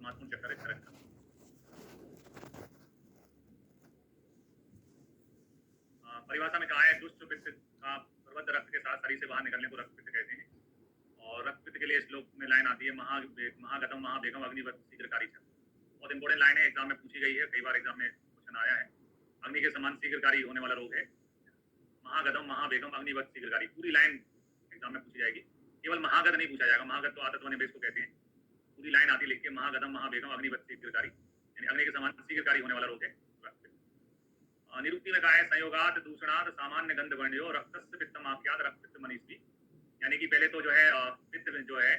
महत्वपूर्ण चक्कर है शरक का। परिभाषा में कहा है दुष्ट पित्त का प्रबद्ध रक्त के साथ शरीर से बाहर निकलने को रक्त पित्त कहते हैं। और रक्त पित्त के लिए श्लोक में लाइन आती है महागतम महाभेगम अग्निवत शीघ्रकारी छत्र। बहुत इंपॉर्टेंट लाइन है, एग्जाम में पूछी गई है, कई बार एग्जाम में क्वेश्चन आया है। अग्नि के समान शीघ्रकारी होने वाला रोग है महागतम महाभेगम अग्निवत शीघ्रकारी। पूरी लाइन एग्जाम में पूछी जाएगी, केवल महागत नहीं पूछा जाएगा। महागत तो आदत व निवेश को कहते हैं। पूरी लाइन आती लिख के महागतम महाभेगम अग्निवत शीघ्रकारी, यानी अग्नि के समान शीघ्रकारी होने वाला रोग है। निरुक्ति में कहा है संयोगात दूषणात सामान्य गंध वर्ण्यो रक्तस्य पित्तम आख्यात रक्त पित्त मनीषी। यानी कि पहले तो जो है पित्त जो है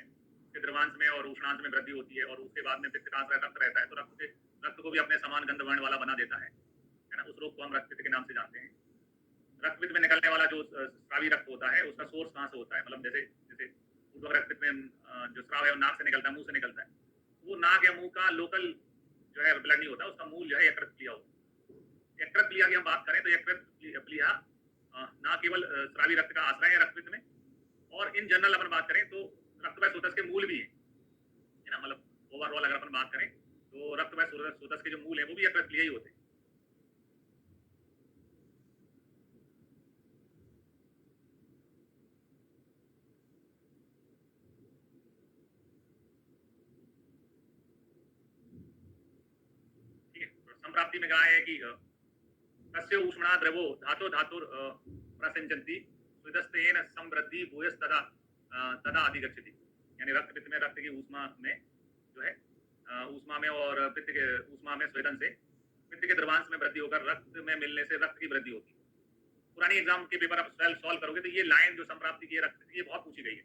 द्रवांश में और उष्णांश में वृद्धि होती है और उसके बाद में पित्त का रक्त रहता है, तो रक्त को भी अपने समान गंध वर्ण वाला बना देता है ना। उस रोग को हम रक्त पित्त के नाम से जानते हैं। रक्त पित्त में निकलने वाला जो स्रावी रक्त होता है उसका सोर्स कहाँ से होता है, मतलब जैसे रक्त पित्त में जो स्राव है वो नाक से निकलता है, मुंह से निकलता है। वो नाक या मुंह का लोकल जो है ब्लड नहीं होता, उसका मूल जो है यकृत प्लिया होता है। यकृत प्लिया की हम बात करें तो यकृत प्लिया ना केवल स्रावी रक्त का आश्रय है रक्त पित्त में, और इन जनरल अपन बात करें तो रक्त व सोतस के मूल भी है ना। मतलब ओवरऑल अगर अपन बात करें तो रक्त व सोतस के जो मूल है वो भी यकृत प्लिया ही होते हैं। ठीक है, संप्राप्ति में कहा है कि तस्य ऊष्मणा द्रवो धातो धातुर प्रसंचन्ति सुदस्तेन समृद्धि भूयस तदा तदा अधिगच्छति। यानी रक्त पित्त में रक्त की ऊष्मा में जो है ऊष्मा में और पित्त के ऊष्मा में स्वेदन से पित्त के द्रवांश में वृद्धि होकर रक्त में मिलने से रक्त की वृद्धि होती है। पुरानी एग्जाम के पेपर आप सॉल्व करोगे तो ये लाइन जो संप्राप्ति की है रक्त की, ये बहुत पूछी गई है।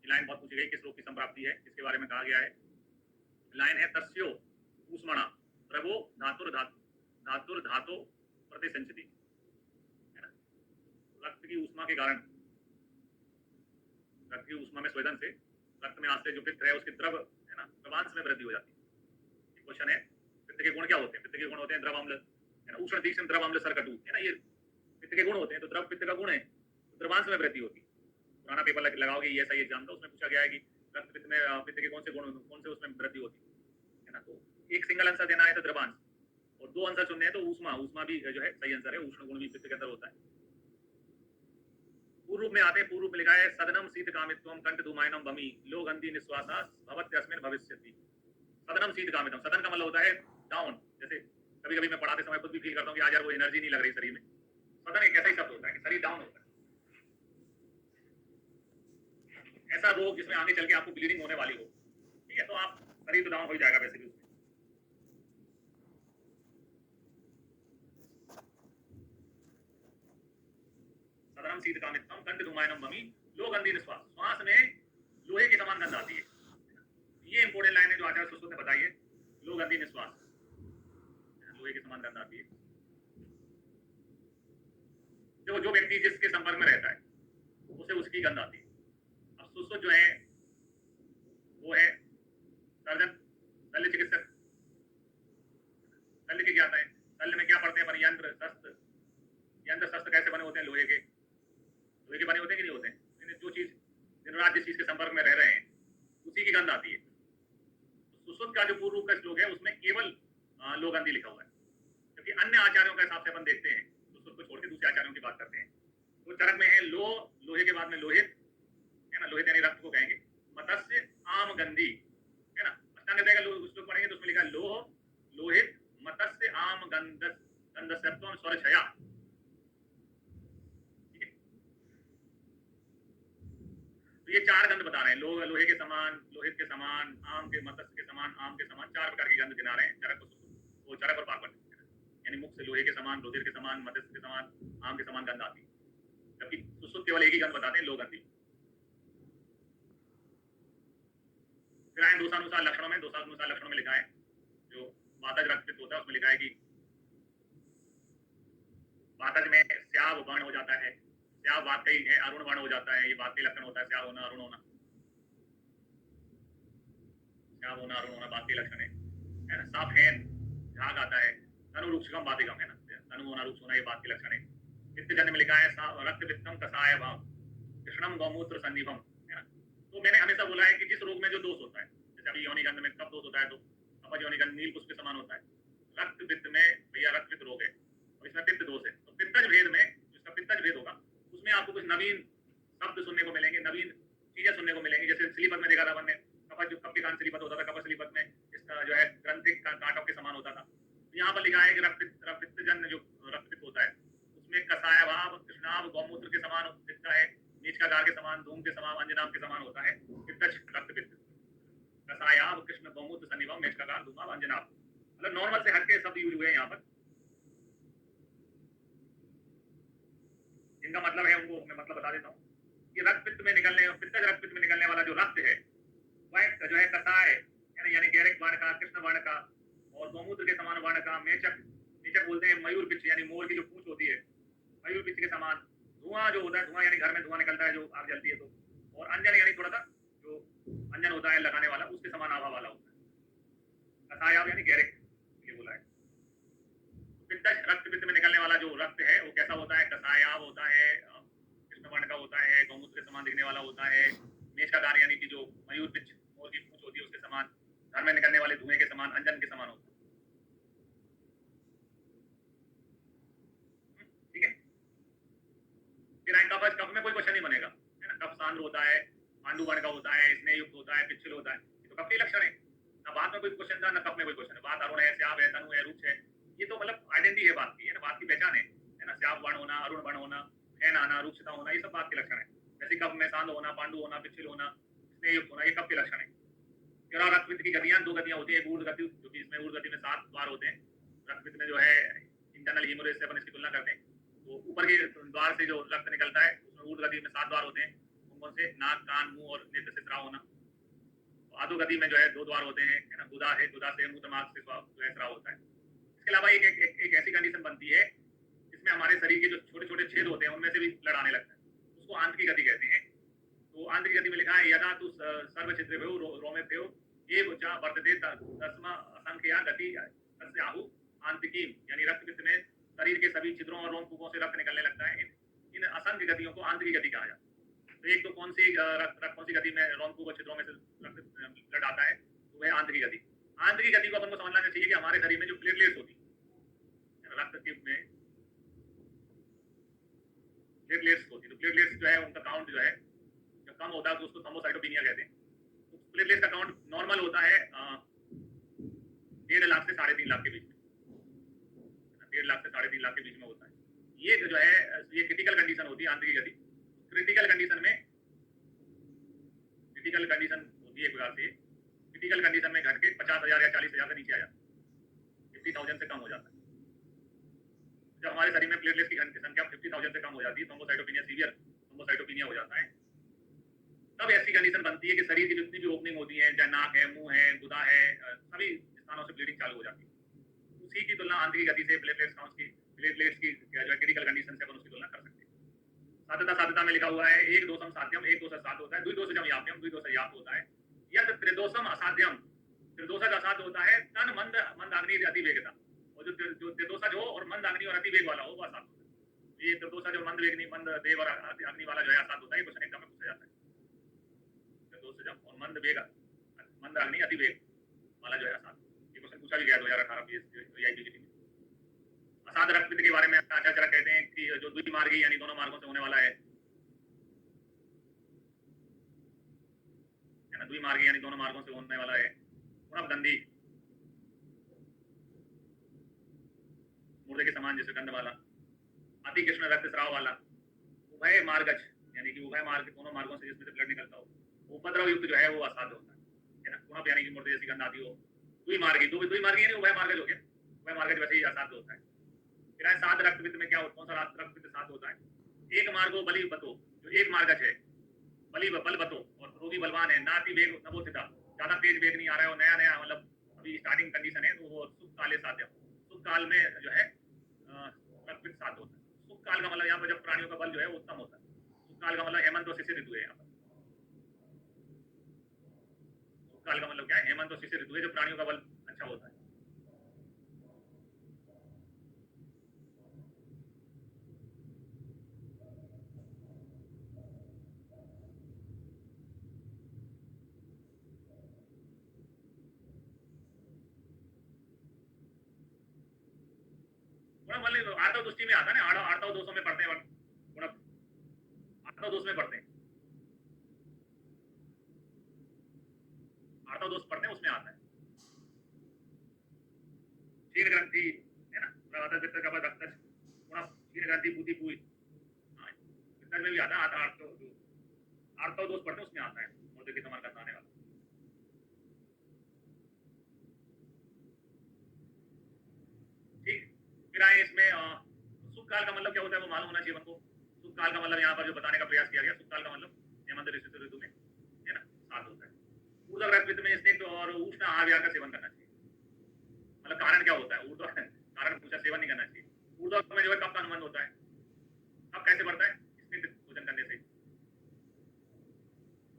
ये लाइन बहुत पूछी गई, किस रोग की संप्राप्ति है, इसके बारे में कहा गया है। लाइन है तस्यो ऊष्मणा द्रवो धातुर धातो प्रतिसंचति, है ना। रक्त की ऊष्मा के कारण, रक्त की ऊष्मा में स्वेदन से रक्त में आश्रय जो पित्त है उसके द्रव है ना द्रवांश में वृद्धि हो जाती है। क्वेश्चन है पित्त के गुण क्या होते हैं। पित्त के गुण होते हैं द्रव अम्ल, है ना, उष्ण तीक्ष्ण द्रव अम्ल सरकटू, है ना। ये पित्त के गुण होते हैं। तो द्रव पित्त का गुण है, तो द्रवांश में वृद्धि होती है। पुराना पेपर लगाओगे ये सही एग्जाम का, उसमें पूछा गया है कि रक्त पित्त में पित्त के कौन से गुण, कौन से उसमें वृद्धि होती है ना। तो एक सिंगल आंसर देना है तो द्रवांश, और दो आंसर चुनने हैं तो ऊष्मा भी जो है सही आंसर है। उष्ण गुण भी पित्त के अंदर होता है। पूर्व में आते हैं, पूर्व में लिखा है सदनम शीत कामित्वम कंठ धूमायनम बमी लो गंधी निश्वासा भवत्यस्मिन भविष्यति। सदनम शीत कामित्वम, सदन का मतलब होता है डाउन। जैसे कभी कभी मैं पढ़ाते समय खुद भी फील करता हूँ कि आज यार वो एनर्जी नहीं लग रही शरीर में। सदन एक ऐसा ही शब्द होता है कि शरीर डाउन होता है। ऐसा रोग जिसमें आगे चल के आपको ब्लीडिंग होने वाली हो, ठीक है, तो आप शरीर तो डाउन हो ही जाएगा वैसे भी उसमें। सदनम शीत कामित्वम कंठ धूमायनम बमी लो गंधी निश्वास, श्वास में लोहे की समान गंध आती है। ये इंपोर्टेंट लाइन है जो आचार्य सुश्रुत ने बताई है। लो गंधी निश्वास, लोहे की समान गंध आती है। जो व्यक्ति जिसके संपर्क में रहता है उसे उसकी गंध आती है। अब सुश्रुत जो है वो है सर्जन, शल्य चिकित्सक। शल्य की ज्ञाता है। शल्य में क्या पढ़ते हैं अपन, यंत्र शस्त्र। यंत्र शस्त्र कैसे बने होते हैं, लोहे के बने होते हैं कि नहीं होते हैं। जो चीज दिन रात जिस चीज के संपर्क में रह रहे हैं उसी की गंध आती है। सुश्रुत का जो पूर्व रूप का श्लोक है उसमें केवल लो गंधी लिखा हुआ है, क्योंकि अन्य आचार्यों के हिसाब से अपन देखते हैं सुश्रुत को छोड़ के दूसरे आचार्यों की बात करते हैं। तो चरक में है लोहे के बाद में लोहित, है ना, लोहित यानी रक्त को कहेंगे। मत्स्य आम गंधी, है ना। अष्टांग हृदय का श्लोक पढ़ेंगे तो उसमें लिखा है लोहित मत्स्य आम गंधस्यत्वम स्वरछया। ये चार गंध बता रहे हैं। लोहे के समान, लोहित के समान, आम के मत्स्य के समान, आम के समान, चार प्रकार की गंध गिना रहे हैं चरक वो चरक और पार्वन, यानी मुख से लोहे के समान, रुधिर के समान, मत्स्य के समान, आम के समान गंध आती है। जबकि सुश्रुत केवल एक ही गंध बताते हैं, लो गंधी। फिर आए दोषानुसार लक्षणों में। दोषानुसार लक्षणों में लिखा है जो वातज रक्त पित्त होता है उसमें लिखा है कि वातज में स्याव वर्ण हो जाता है। स्याव वाकई है, अरुण वर्ण हो जाता है। ये वाकई लक्षण होता है, स्याव होना, अरुण होना। स्याव होना, अरुण होना वाकई लक्षण है ना। साफ है, झाग आता है। तनु रुक्षकम बाधिकम, है ना, तनु होना, रुक्ष होना, ये वाकई लक्षण है। पित्त जन्य में लिखा है रक्त पित्तम कषाय भाव कृष्णम गौमूत्र सन्निभम, है ना। तो मैंने हमेशा बोला है कि जिस रोग में जो दोष होता है, जैसे अभी योनिगंध में कफ दोष होता है तो कफ योनिगंध नील पुष्प के समान होता है। रक्त पित्त में भैया रक्त पित्त रोग है और इसमें पित्त दोष है। तो पित्तज भेद में जिसका पित्तज भेद होगा उसमें आपको कुछ नवीन शब्द सुनने को मिलेंगे, नवीन चीजें सुनने को मिलेंगी। जैसे सिलीपत में देखा था अपन ने, कफ जो कफ के कारण सिलीपत होता था, कफ सिलीपत में इसका जो है ग्रंथि कांटों के समान होता था। तो यहाँ पर लिखा है कि रक्त पित्तजन जो रक्त पित्त होता है उसमें कसाय भाव कृष्णाभ गौमूत्र के समान दिखता है, नीच का गार के समान, धूम के समान, अंजनाम के समान होता है पित्तज रक्त पित्त। कसायाभ कृष्ण गौमूत्र सन्निभम नीच का गार धूमाभ अंजनाभ, मतलब नॉर्मल से हटके शब्द यूज हुए हैं यहाँ पर। इनका मतलब है उनको मैं मतलब बता देता हूँ कि रक्त पित्त में निकलने, पित्तज रक्त पित्त में निकलने वाला जो रक्त है वह जो है कसाय यानी गैरिक वर्ण का, कृष्ण वर्ण का और गौमूत्र के समान वर्ण का, मेचक, मेचक बोलते हैं मयूर पिच्छ यानी मोर की जो पूंछ होती है, मयूर पिच्छ के समान, धुआं जो होता है, धुआं यानी घर में धुआं निकलता है जो आग जलती है तो, और अंजन यानी थोड़ा सा जो अंजन होता है लगाने वाला उसके समान आभा वाला होता है। कसायाव यानी गैरिक ये बोला है। पित्तज रक्त पित्त में निकलने वाला जो रक्त है वो कैसा होता है? कसायाव होता है, कृष्ण वर्ण का होता है, गौमूत्र के समान दिखने वाला होता है, मेष का गार यानी कि जो मयूर पिच्छ मोर की पूंछ होती है उसके समान, घर में निकलने वाले धुएं के समान, अंजन के समान होता है। ठीक है, फिर कफ, कफ में कोई क्वेश्चन नहीं बनेगा है ना। कफ सांद्र होता है, पांडु वर्ण का होता है, स्नेह युक्त होता है, पिछल होता है, ये तो कफ के लक्षण है ना। बात में कोई क्वेश्चन था ना, कफ में कोई क्वेश्चन है। बात अरुण है, श्याम है, तनु है, रुक्ष है, ये तो मतलब आइडेंटिटी है बात की, है ना, बात की पहचान है ना। श्याम वर्ण होना, अरुण वर्ण होना, फैन आना, रुक्षता होना, ये सब बात के लक्षण है। जैसे कफ में सांद होना, पांडु होना, पिछल होना, स्नेह युक्त होना, ये कफ के लक्षण है। फिर रक्त पित्त की गतियां दो गतियां होती है, ऊर्ध्व गति जो कि इसमें ऊर्ध्व गति में 7 द्वार होते हैं। रक्त पित्त में जो है इंटरनल हीमोरेज से अपन इसकी तुलना करते हैं तो ऊपर के द्वार से जो रक्त निकलता है उसमें ऊर्ध्व गति में 7 द्वार होते हैं। कौन से? नाक, कान, मुंह और नेत्र से स्राव होना। अधो गति में जो है 2 द्वार होते हैं, है ना, गुदा है, गुदा से मूत्र मार्ग से जो है स्राव होता है। इसके अलावा एक ऐसी कंडीशन बनती है जिसमें हमारे शरीर के जो छोटे छोटे छेद होते हैं उनमें से भी ब्लड आने लगता है, उसको आंत की गति कहते हैं। तो आंत की गति में लिखा है यदा तु सर्वचित्र रोमे थे ये बुचा वर्तते दसमा असंख्या गति आहु आंतकी, यानी रक्त पित्त में शरीर के सभी छिद्रों और रोमकूपों से रक्त निकलने लगता है। इन असंख्य गतियों को आंतरिक गति कहा जाता है। तो एक तो कौन सी कौन सी गति में रोमकूप और छिद्रों में से रक्त ब्लड आता है तो वह आंतरिक गति। आंतरिक गति को अपन को समझना चाहिए कि हमारे शरीर में जो प्लेटलेट्स होती है रक्त में प्लेटलेट्स होती है, तो प्लेटलेट्स जो है उनका काउंट जो है जब कम होता है तो उसको थ्रोम्बोसाइटोपिनिया कहते हैं। तो प्लेटलेट्स का काउंट नॉर्मल होता है 1.5 लाख से 3.5 लाख के बीच में, 1.5 लाख से 3.5 लाख के बीच में होता है। ये जो है ये क्रिटिकल कंडीशन होती है आंतरिक गति। क्रिटिकल कंडीशन होती है एक प्रकार से, क्रिटिकल कंडीशन में घट के 50,000 या 40,000 से नीचे आ जाता है, 50,000 से कम हो जाता है। जब हमारे शरीर में प्लेटलेट्स की संख्या 50,000 से कम हो जाती है, थ्रोम्बोसाइटोपिनिया सीवियर थ्रोम्बोसाइटोपिनिया हो जाता है। तब ऐसी कंडीशन बनती है कि शरीर की जितनी भी ओपनिंग होती है, चाहे नाक है, मुंह है, गुदा है, सभी स्थानों से ब्लीडिंग चालू हो जाती है। उसी की तुलना आंतरिक गति से प्लेटलेट्स की जो है क्रिटिकल कंडीशन से अपन उसकी तुलना कर सकते हैं। साध्यता में लिखा हुआ है 1 2 साध्यम 1 2 सात होता है, 2 2 याप्यम 2 2 याप होता है, यद त्रिदोषम असाध्यम, त्रिदोषज असाध्य होता है, तन मंद अग्नि अति वेगता, और जो त्रिदोषज हो और मंद अग्नि और अति वेग वाला हो वो असाध्य होता है। ये त्रिदोषज जो मंद वेग और अग्नि वाला जो है असाध्य होता है, क्वेश्चन एग्जाम में पूछा जाता है। त्रिदोषजम और मंद अग्नि अति वेग वाला जो है असाध्य, ये क्वेश्चन पूछा भी गया 2018 पीएससी में। असाध रक्त पित्त के बारे में आचार्य कहते हैं कि जो द्विमार्गी यानी दोनों मार्गों से होने वाला है ना, द्विमार्गी यानी दोनों मार्गों से होने वाला है। गंधी मुर्दे के समान जैसे गंध वाला, अति कृष्ण रक्त स्राव वाला, उभय मार्गज यानी कि उभय मार्ग दोनों मार्गों से जिसमें से ब्लड निकलता हो, उपद्रव युक्त जो है वो असाध्य होता है ना। कुणप यानी कि मुर्दे जैसी गंध आती हो। द्विमार्गी यानी उभय मार्गज हो गया, उभय मार्गज वैसे ही असाध्य होता है। फिर साध रक्त पित्त में क्या होता है? कौन सा रक्त पित्त साध होता है? एक मार्गो बलि बतो, जो एक मार्गज है, बल बतो और रोगी बलवान है, नाति वेग नवोथिता, ज्यादा तेज वेग नहीं आ रहा है, नया नया मतलब अभी स्टार्टिंग कंडीशन है, तो वो सुख काले साध्य, सुख काल में जो है रक्त पित्त साध होता है। सुख काल का मतलब यहाँ पर जब प्राणियों का बल जो है वो उत्तम होता है। सुख काल का मतलब हेमंत और शिशिर ऋतु है। यहाँ पर सुख काल का मतलब क्या है? हेमंत और शिशिर ऋतु है, जो प्राणियों का बल अच्छा होता है। गुणक मतलब आर्तव दुष्टि में आता है ना, आर्तव दोषों में पढ़ते हैं गुणक, आर्तव दोष में पढ़ते हैं, आर्तव दोष पढ़ते हैं, उसमें आता है। क्षीण ग्रंथि है ना, प्रवातज वित्त कपट रक्तज गुणक, क्षीण ग्रंथि पूति पूई, हाँ वित्तज में भी आता है। आर्तव दोष पढ़ते हैं, उसमें आता है मूर्ति की तमर करने वाला। ठीक, फिर आए इसमें सुख काल का मतलब क्या होता है वो मालूम होना चाहिए हमको। सुख काल का मतलब यहाँ पर जो बताने का प्रयास किया गया, सुख काल का मतलब हेमंत ऋतु में है ना साथ होता है। ऊर्ध्व रक्तपित्त में स्निग्ध और उष्ण आहार विहार का सेवन करना चाहिए। मतलब कारण क्या होता है, ऊर्ध्व कारण पूछा, सेवन नहीं करना चाहिए। ऊर्ध्व में जो है कब का अनुबंध होता है, कब कैसे बढ़ता है, स्निग्ध भोजन करने से।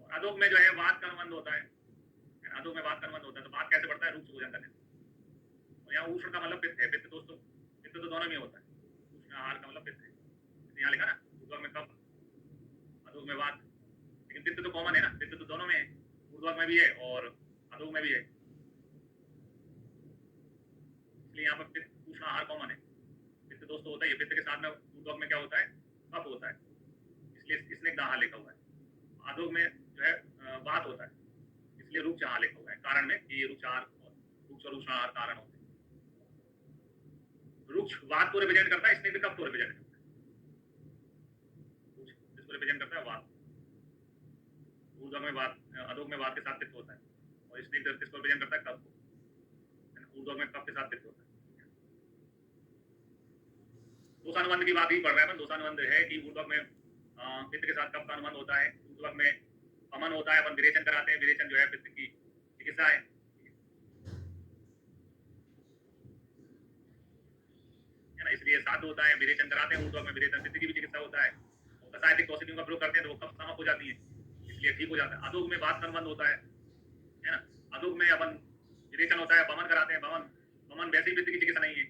और अधोग में जो है वात का अनुबंध होता है, अधोग में वात का अनुबंध होता है, तो वात कैसे बढ़ता है, रुक्ष भोजन करने से। और यहाँ उष्ण का मतलब पित्त है, पित्त दोस्तों पित्त तो दोनों में होता है, उष्ण आहार का मतलब पित्त है, यहाँ लिखा ना ऊर्ध्व में कब, अधोग में वात, लेकिन पित्त तो कॉमन है ना, पित्त तो दोनों में है, ऊर्ध्व में भी है और अधोग में भी है, इसलिए यहाँ पर पित्त उष्ण आहार कॉमन है। पित्त दोस्तों होता है, पित्त के साथ में ऊर्ध्व में क्या होता है, कफ होता है, इसलिए इसने दाह लिखा हुआ है। अधोग में जो है वात होता है, इसलिए रुक्ष आहार लिखा हुआ है कारण में कि रुक्ष और उष्ण आहार कारण होते हैं। रुक्ष वात को रिप्रेजेंट करता है, स्निग्ध कफ को रिप्रेजेंट करता है, इसको रिप्रेजेंट करता है वात। ऊर्ध्व में वात, अधोग में वात के साथ पित्त होता है, और स्निग्ध किसको रिप्रेजेंट करता है, कफ को। ऊर्ध्व में कफ के साथ पित्त होता है। दोषानुबंध की बात ही पढ़ रहे हैं, दोषानुबंध है कि ऊर्ध्व में पित्त के साथ कफ का अनुबंध होता है, ऊर्ध्व में पमन होता है, अपन विरेचन कराते हैं, विरेचन जो है पित्त की चिकित्सा है। ना, इसलिए साध होता है, विरेचन कराते हैं, ऊर्ध्व में विरेचन पित्त की भी चिकित्सा होता है। और कसायतिक औषधियों का प्रयोग करते हैं तो वो कफ समाप्त हो जाती है, इसलिए ठीक हो जाता है। अधोग में वात का अनुबंध होता है ना, अधोग में अपन विरेचन होता है, बमन कराते हैं, बमन वैसे ही पित्त की चिकित्सा नहीं है,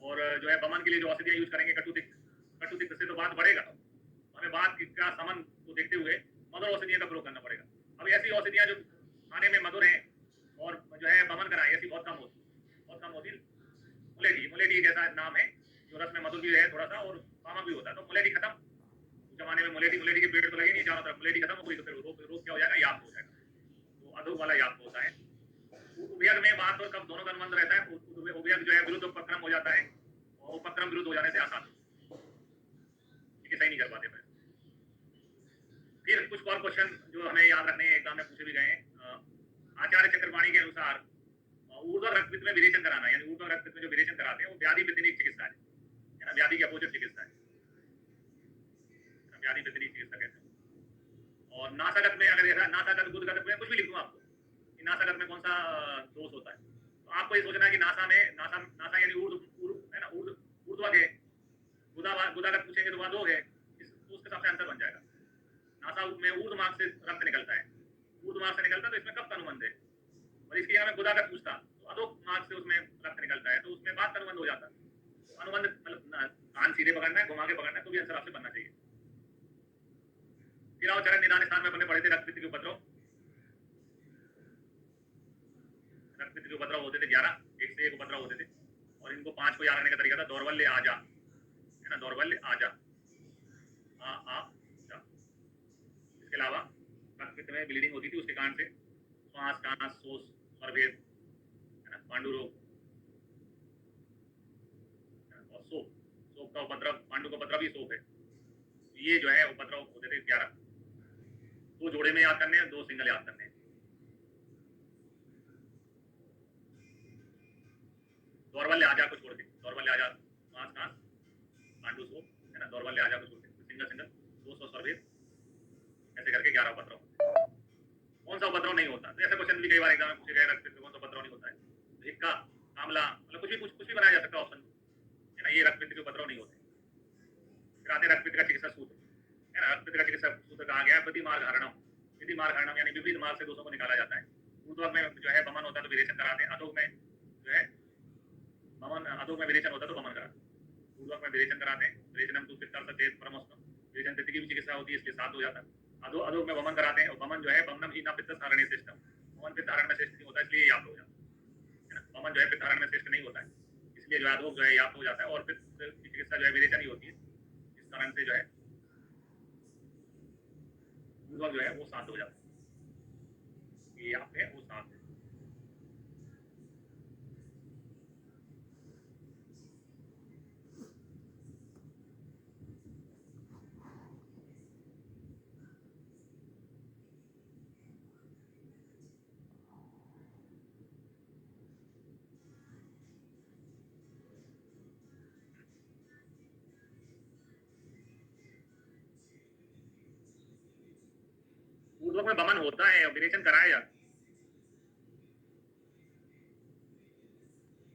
और जो है बमन के लिए जो औषधियां यूज करेंगे कटुतिक्त से तो बात बढ़ेगा, हमें बात का समन को देखते हुए मधुर औषधियों का प्रयोग करना पड़ेगा। अब ऐसी औषधियां जो खाने में मधुर हैं और जो है बमन कराएं, ऐसी बहुत कम होती। मुलेठी एक ऐसा नाम है जो रस में मधुर भी है थोड़ा सा और पामक भी होता है। तो मुलेठी खत्म, जमाने में मुलेठी के पेड़ तो लगे नहीं चारों तरफ, मुलेठी खत्म हो गई तो फिर रोग क्या हो जाएगा, याप हो जाएगा। तो अधोग वाला याप होता है। उभयग में वात और कफ दोनों का अनुबंध रहता है। उभयग जो है विरुद्ध उपक्रम हो जाता है, और उपक्रम विरुद्ध हो जाने से आसान ठीक सही नहीं कर पाते। फिर कुछ और क्वेश्चन जो हमें याद रखने हैं, एग्जाम में पूछे भी गए हैं। आचार्य चक्रपाणी के अनुसार ऊर्ध्व रक्तपित्त में विरेचन कराना, यानी ऊर्ध्व रक्तपित्त में जो विरेचन कराते हैं वो व्याधि पित्तनी चिकित्सा है ना, व्याधि की अपोजिट चिकित्सा है, व्याधि पित्तनी चिकित्सा कहते हैं। और नासागत में अगर ऐसा नासागत गुदगत में कुछ भी लिख दूं आपको कि नासागत में कौन सा दोष होता है, तो आपको ये सोचना है कि नासा यानी ऊर्ध्व है ना, ऊर्ध्व के गुदागत पूछेंगे तो वहां दो है, उसके हिसाब से आंसर बन जाएगा। नासा में ऊर्ध्व मार्ग से रक्त निकलता है, ऊर्ध्व मार्ग से निकलता है तो इसमें कब का अनुबंध है, और इसके यहाँ में गुदागत पूछता तो अधोग मार्ग से उसमें रक्त निकलता है, तो उसमें बात का अनुबंध हो जाता है। तो अनुबंध मतलब कान सीधे पकड़ना है, घुमा के पकड़ना है, तो भी आंसर आपसे बनना चाहिए। फिर आओ चरण निदान स्थान में अपने पढ़े थे रक्तपित्त के उपद्रव। रक्तपित्त के उपद्रव होते थे 11, एक से एक उपद्रव होते थे, और इनको 5 को याद रखने का तरीका था दौर्बल्य आजा है ना, दौर्बल्य आजा आ जा। इसके अलावा रक्तपित्त में ब्लीडिंग होती थी, उसके कारण से श्वास कास शोष स्वरभेद है ना, पांडु रोग और शोक का उपद्रव, पांडु का उपद्रव ही शोक है। ये जो है उपद्रव होते थे 11, 2 जोड़े में याद करने हैं, 2 सिंगल याद करने हैं। दौर्बल्य आजा को छोड़ के, दौर्बल्य आजा श्वास कास पांडु शोक है ना, दौर्बल्य आजा को छोड़ के सिंगल शोष और स्वरभेद ऐसे करके 11 उपद्रव। कौन सा उपद्रव नहीं होता, तो ऐसे क्वेश्चन भी कई बार एग्जाम में पूछे गए, रक्तपित्त में कौन सा उपद्रव नहीं होता है, धिक्का कामला मतलब कुछ भी बनाया जा सकता है ऑप्शन है ना, ये रक्तपित्त के उपद्रव नहीं होते। फिर आते रक्तपित्त का चिकित्सा सूत्र है ना, रक्तपित्त का चिकित्सा सूत्र कहा गया है विधि मार्ग हरणम यानी विविध मार्ग से दोषों को निकाला जाता है। ऊर्ध्व में जो है बमन होता है तो विरेचन कराते हैं, अधोग में जो है अधोग में विरेचन होता है तो बमन कराते हैं। ऊर्ध्व में विरेचन कराते हैं, विरेचनम तो पित्त परमोष्णम, विरेचन पित्त की भी चिकित्सा होती है, इसलिए साथ हो जाता है। अधोग में बमन कराते हैं, और बमन जो है बमनम ही ना पित्त धारणीय सिस्टम, बमन पित्त धारण में श्रेष्ठ नहीं होता, इसलिए याद हो जाता है ना, बमन जो है पित्त धारण में श्रेष्ठ नहीं होता है, इसलिए जो है अधोक जो है याप्त हो जाता है और फिर की चिकित्सा जो है विरेचन ही होती है, इस कारण से जो है ऊर्ध्वक जो है वो शांत हो जाता है, ये याप्त है वो शांत है। ऊर्ध्वक में वमन होता है और विरेचन कराया जाता है।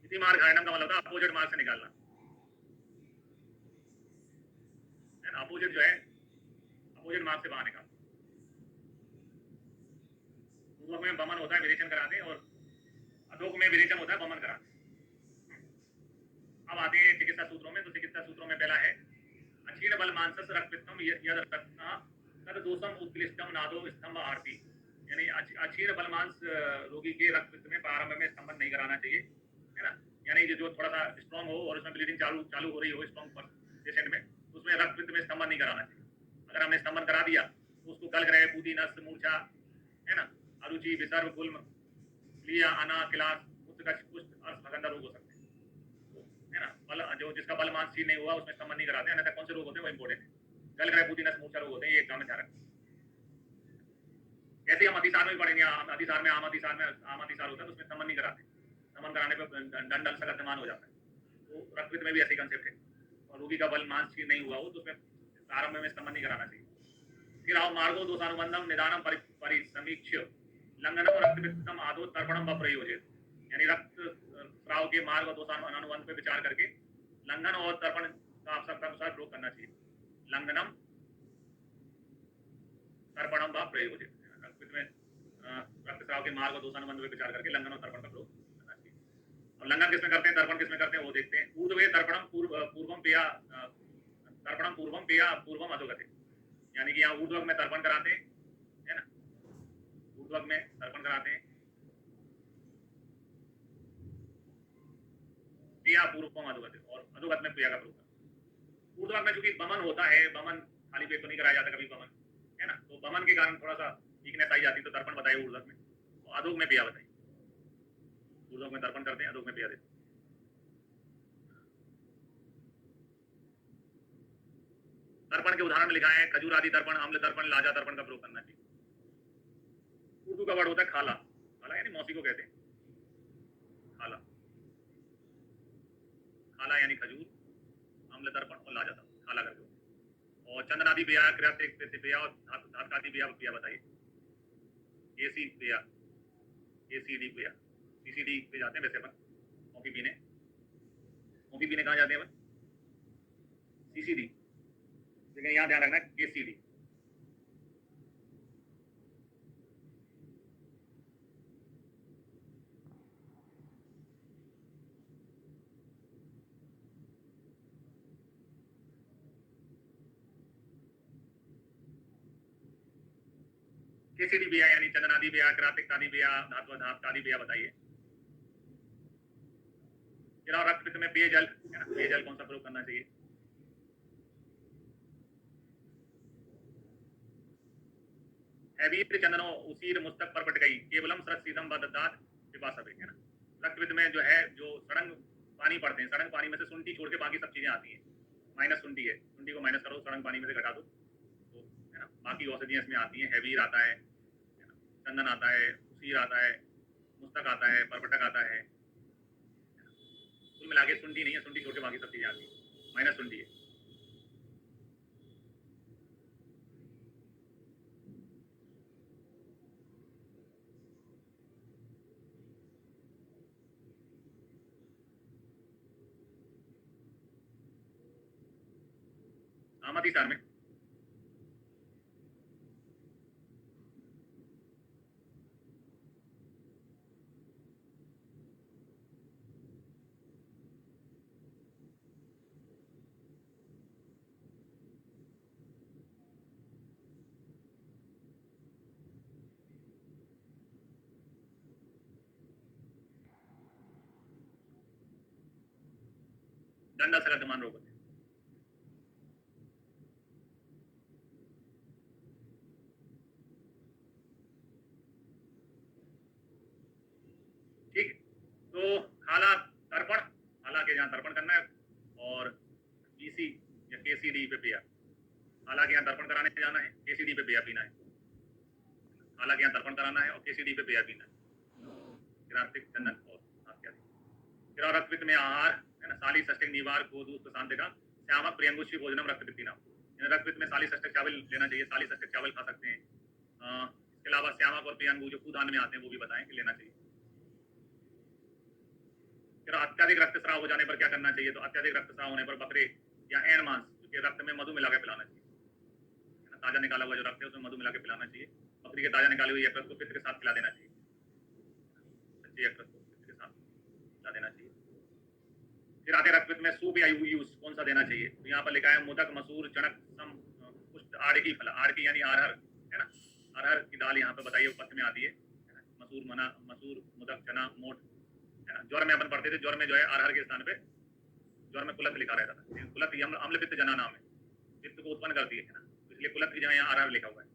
इसी मार्ग हरणम का मतलब होता है अपोजिट मार्ग से निकालना है ना, अपोजिट जो है अपोजिट मार्ग से बाहर निकालना। ऊर्ध्वक में वमन होता है विरेचन कराते हैं और अधोक में विरेचन होता है वमन कराते हैं। अब आते हैं चिकित्सा सूत्रों में, तो चिकित्सा सूत्रों में पहला है अक्षीण बल मांसस रक्तपित्तम यद रक्तना तद दोषम उत्कृष्टम नादो स्तंभ आरती, यानी अक्षीण बल मांस रोगी के रक्तपित्त में प्रारंभ में स्तंभन नहीं कराना चाहिए, है ना, यानी जो थोड़ा सा स्ट्रॉन्ग हो और उसमें ब्लीडिंग चालू हो रही हो स्ट्रॉन्ग पेशेंट में, उसमें रक्तपित्त में स्तंभन नहीं कराना चाहिए। अगर हमने स्तंभन करा दिया तो उसको गल ग्रह, बूदी, नस, मूर्छा, है ना, अरुचि, विसर्ग, गुल्म, लिया, अना, क्लास, कुष्ठ, अर्श, भगंदा रोग हो सकते हैं, है ना। बल जो जिसका बल मांस नहीं हुआ उसमें स्तंभन नहीं कराते, अन्यथा कौन से रोग होते हैं वो इंपॉर्टेंट है। गल ग्रह, बूदी, नस, मूर्छा रोग होते हैं, ये एग्जाम में ध्यान रखें। ऐसे हम अतिसार में पढ़ेंगे, अतिसार में आम अतिसार होता है तो उसमें स्तंभन नहीं कराते, स्तंभन कराने पर दंड का गतिमान हो जाता है। तो रक्तपित्त में भी ऐसे कंसेप्ट है, और रोगी का बल मांस नहीं हुआ हो तो उसमें प्रारंभ में स्तंभन नहीं कराना चाहिए। फिर आओ मार्गो दोषानुबंधम निदानम परिसमीक्ष्य लंघनम रक्तपित्तम आदो तर्पणम व प्रयोजित, यानी रक्त स्राव के मार्ग और दोषानुबंध पे विचार करके लंघन और तर्पण का आवश्यकता अनुसार प्रयोग करना चाहिए। लंघनम तर्पणम व प्रयोजित, रक्तपित्त में रक्तस्राव के मार्ग और दोषानुबंध पे विचार करके लंघन और तर्पण का प्रयोग करना चाहिए। और लंघन किसमें करते हैं, तर्पण किसमें करते हैं वो देखते हैं। ऊर्ध्वे तर्पणम पूर्वम पेया तर्पणम पूर्वम पेया पूर्वम अधोगति, यानी कि यहाँ ऊर्ध्वक में तर्पण कराते हैं, है ना, ऊर्ध्वक में तर्पण कराते हैं, पेया पूर्वम अधोगति, और अधोगत में पेया का प्रयोग करते हैं। ऊर्ध्वक में चूंकि वमन होता है, वमन खाली पेट तो नहीं कराया जाता कभी वमन, है ना, तो वमन के कारण थोड़ा सा वीकनेस आई जाती है, तो तर्पण बताइए ऊर्ध्वक में, तो अधोग में पेया बताइए। ऊर्ध्वक में तर्पण करते हैं, अधोग में पेया देते हैं। तर्पण के उदाहरण में लिखा है खजूर आदि तर्पण, अम्ल तर्पण, लाजा तर्पण का प्रयोग करना चाहिए। उर्दू का वर्ड होता है खाला, खाला यानी मौसी को कहते हैं, खाला, खाला यानी खजूर, अम्ल तर्पण और लाजा तर्पण, खाला करके। और चंदन आदि पेया, क्रियातिक पेया और धात आदि पेया बताइए। एसी पेया, एसीडी पेया, सीसीडी पे जाते हैं वैसे अपन कॉफी पीने कहाँ जाते हैं अपन, सीसीडी, लेकिन यहाँ ध्यान रखना है केसीडी। केसीडी पेया यानी चंदनादि पेया, क्रातिकादि पेया, धात्वादि पेया बताइए। रक्तपित्त में पेयजल, है ना, पेयजल कौन सा प्रयोग करना चाहिए। हैवीर चंदनो उसीर मुस्तक परपट गई केवलम सरत सीधम बददात पिपासा, है ना, रक्तपित्त में जो है जो सड़ंग पानी पड़ते हैं, सड़ंग पानी में से शुंठी छोड़ के बाकी सब चीजें आती हैं, माइनस शुंठी है, शुंठी को माइनस करो, सड़ंग पानी में से घटा दो, तो है ना, बाकी औषधियां इसमें आती हैं। हैवीर आता है ना, चंदन आता है, उसीर आता है, मुस्तक आता है, परपटक आता है, कुल मिला के शुंठी नहीं है, शुंठी छोड़ के बाकी सब चीजें आती है, माइनस शुंठी है। आमती सार में दंड असंगतमान रोग होते हैं। ठीक, तो खाला तर्पण, खाला के जहाँ तर्पण करना है, और बीसी या केसीडी पे पिया, खाला के यहाँ तर्पण कराने जाना है, केसीडी पे पिया पीना है, खाला के यहाँ तर्पण कराना है और केसीडी पे पिया पीना है, कार्तिक चंदन और इत्यादि। फिर और रक्त में आहार है ना, साली षष्टिक निवार गोदूत प्रशांत का श्यामक प्रियंगुष्ठी भोजनम रक्त पित्ती नाम। रक्त में साली षष्टिक चावल लेना चाहिए, साली षष्टिक चावल खा सकते हैं। इसके अलावा श्यामक और प्रियंगु जो फूदान में आते हैं वो भी बताएं कि लेना चाहिए। फिर अत्यधिक रक्तस्राव हो जाने पर क्या करना चाहिए, तो अत्यधिक रक्तस्राव होने पर बकरे या एन मांस के रक्त में मधु मिला के पिलाना चाहिए, ताजा निकाला हुआ जो रक्त है उसमें मधु मिला के पिलाना चाहिए। बकरी के ताजा निकाली हुई यकृत को पित्त के साथ खिला देना चाहिए, सच्ची यकृत को पित्त के साथ खिला देना चाहिए। फिर आते रक्त में सूप या यूज कौन सा देना चाहिए, तो यहाँ पर लिखा है मोदक मसूर चणक सम पुष्ट आड़की फल, आड़की यानी अरहर है ना, अरहर की दाल यहाँ पे बताइए पत्र में आती है, मसूर मना मसूर मुदक चना मोट है ना। ज्वर में अपन पढ़ते थे, ज्वर में जो है अरहर के स्थान पे ज्वर में कुलत लिखा रहता था, कुलत अम्ल पित्त जना नाम है, पित्त को उत्पन्न करती है ना, इसलिए कुलत की जगह यहाँ अरहर लिखा हुआ है।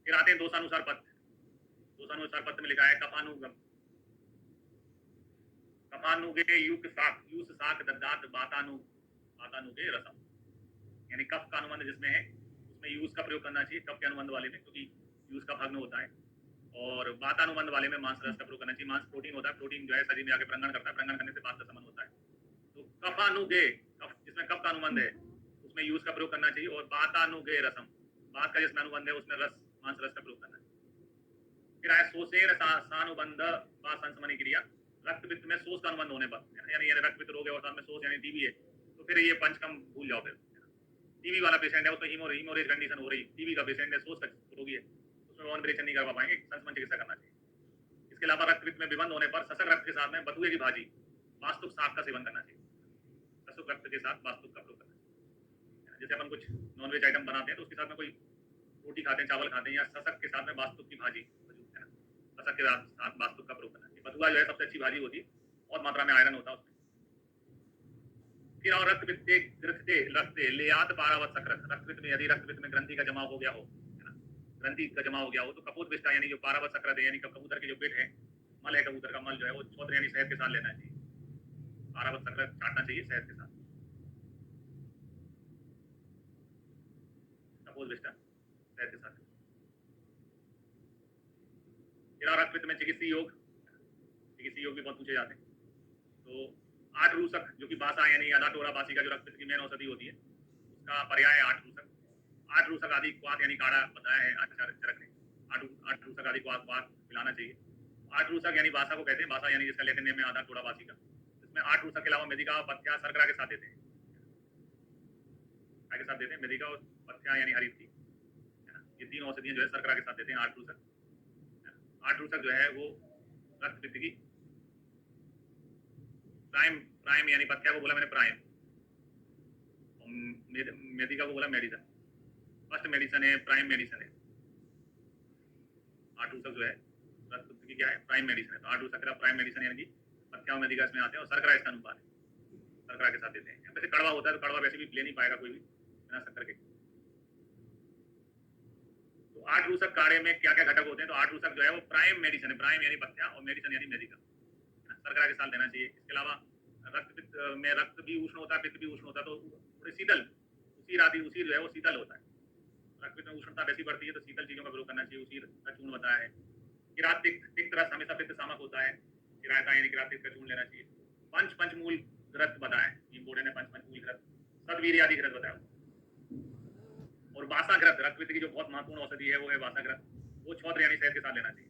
फिर आते हैं दोषानुसार पत्र, दोषानुसार पत्र में लिखा है कफानुगम, कफानुगे युक साक यूस साक दद्दात बातानुगे रसम, यानी कफ का अनुबंध जिसमें है उसमें यूज का प्रयोग करना चाहिए, कफ के अनुबंध वाले में, क्योंकि यूज का भग्न होता है, और बातानुबंध वाले में मांस रस का प्रयोग करना चाहिए। मांस प्रोटीन होता है, प्रोटीन जो है शरीर में आके प्रंगण करता है, प्रंगण करने से बात का संबंध होता है। तो कफानुगे, कफ जिसमें कफ का अनुबंध है उसमें यूज का प्रयोग करना चाहिए, और बातानुगे रसम, बात का जिसमें अनुबंध है उसमें रस मांस रस का प्रयोग करना चाहिए। फिर आया शोषेर सानुबंध व संसमनी क्रिया, रक्त पित्त में शोष का अनुबंध होने पर, यानी रक्त पित्त रोग है और साथ में शोष यानी टीबी है, तो फिर ये पंचकम भूल जाओ। फिर टीबी वाला पेशेंट है, उसमें हीमोरेज कंडीशन हो रही, टीबी का पेशेंट है, शोष का रोगी है, उसमें ऑपरेशन नहीं करवा पाएंगे, संसमन चिकित्सा करना चाहिए। इसके अलावा रक्त पित्त में विबंध होने पर सशक रक्त के साथ में बथुए की भाजी वास्तुक शाक का सेवन करना चाहिए, सशक रक्त के साथ वास्तुक का प्रयोग करना चाहिए। जैसे अपन कुछ नॉनवेज आइटम बनाते हैं तो उसके साथ में कोई रोटी खाते हैं, चावल खाते हैं, या सशक के साथ में वास्तुक की भाजी है ना, सशक के साथ वास्तुक का प्रयोग करना चाहिए। बथुआ जो है सबसे अच्छी भाजी होती है, बहुत मात्रा में आयरन होता है उसमें। फिर और रक्त पित्ते लेयात पारावत सक्रत, रक्त पित्त में यदि रक्त पित्त में ग्रंथि का जमाव हो गया हो है ना, ग्रंथि का जमाव हो गया हो तो कपूत विष्टा यानी जो पारावत सक्रत है, यानी कबूतर के जो पेट है, मल है कबूतर का मल जो है वो छौत्र यानी शहद के साथ लेना चाहिए, पारावत सक्रत चाटना चाहिए शहद के साथ, कपूत विष्टा शहद के साथ। फिर और रक्त पित्त में चिकित्सीय योग, चिकित्सीय योग भी बहुत पूछे जाते हैं, तो 8 रूसक जो कि बासा यानी आधा टोरा बासी का जो रक्त की मेन औषधि होती है उसका पर्याय है 8 रूसक। 8 रूसक आदि क्वाथ यानी काढ़ा बताया है आचार्य चरक ने, 8 रूसक आदि क्वाथ पिलाना चाहिए। 8 रूसक यानी बासा को कहते हैं, बासा यानी जिसका लैटिन नेम है आधा टोरा बासी का, इसमें 8 रूसक के अलावा मेदिका पथ्या शर्करा के साथ देते हैं, के साथ देते हैं, मेदिका और पथ्या यानी हरी थी है ना, ये 3 औषधियां जो है शर्करा के साथ देते हैं 8 रूसक। 8 रूसक जो है वो रक्त पित्त की प्राइम यानी पथ्या को बोला मैंने प्राइम, मेडिका को बोला मेडिसन, फर्स्ट मेडिसन है, प्राइम मेडिसन है। 8 रूसक जो है रक्त पित्त की क्या है, प्राइम मेडिसन है, तो 8 रूसक का प्राइम मेडिसन यानी कि पथ्या और मेडिका इसमें आते हैं, और शर्करा इसका अनुपात है, शर्करा के साथ देते हैं। वैसे कड़वा होता है तो कड़वा वैसे भी ले नहीं पाएगा कोई भी बिना शक्कर के। तो 8 रूसक काढ़े में क्या क्या घटक होते हैं, तो 8 रूसक जो है वो प्राइम मेडिसन है, प्राइम यानी पथ्या और मेडिसन यानी मेडिका, शर्करा के साथ देना चाहिए। इसके अलावा रक्त पित्त में रक्त भी उष्ण होता है, पित्त भी उष्ण होता है, तो थोड़ी शीतल उसी राती उसी जो है वो शीतल होता है, रक्त पित्त में उष्णता वैसी बढ़ती है तो शीतल चीजों का प्रयोग करना चाहिए, उसी का चूर्ण बताया है। किरात तिक्त रस हमेशा पित्त सामक होता है, किराता यानी किरात तिक्त का चूर्ण लेना चाहिए। पंचमूल घृत बताया इम्पोर्टेंट है, पंचमूल घृत, सदवीर्य आदि घृत बताया, और बासा घृत रक्त पित्त की जो बहुत महत्वपूर्ण औषधि है वो है बासा घृत, वो छौत्र यानी शहद के साथ लेना चाहिए।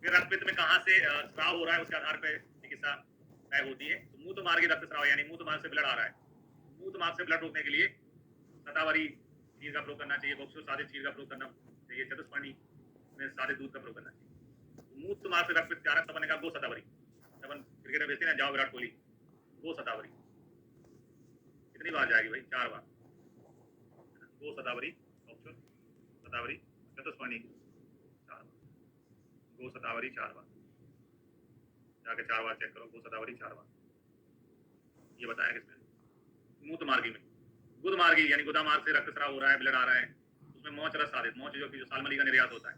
फिर रक्त पित्त में कहाँ से स्राव हो रहा है उसके आधार पर चिकित्सा तय होती है। तो मूत्र मार्ग रक्त स्राव यानी मूत्र मार्ग से ब्लड आ रहा है, मूत्र मार्ग से ब्लड रोकने के लिए शतावरी चीर का प्रयोग करना चाहिए, बॉक्सो सादे चीर का प्रयोग करना चाहिए, चतुष्पर्णी में सादे दूध का प्रयोग करना चाहिए। मूत्र मार्ग से रक्त पित्त तब बनेगा गो शतावरी। जब अपन क्रिकेट में भेजते हैं जाओ विराट कोहली, गो शतावरी कितनी बार जाएगी भाई? 4 बार। गो शतावरी, बॉक्सो शतावरी, चतुष्पर्णी 4 बार, गो शतावरी 4 बार, जाके 4 बार चेक करो, गो शतावरी 4 बार। ये बताया किसमें? मूत्र मार्गी में। गुद मार्गी यानी गुदा मार्ग से रक्त स्राव हो रहा है, ब्लड आ रहा है, उसमें मोच रस साधित, मोच जो कि जो सालमली का निर्यात होता है,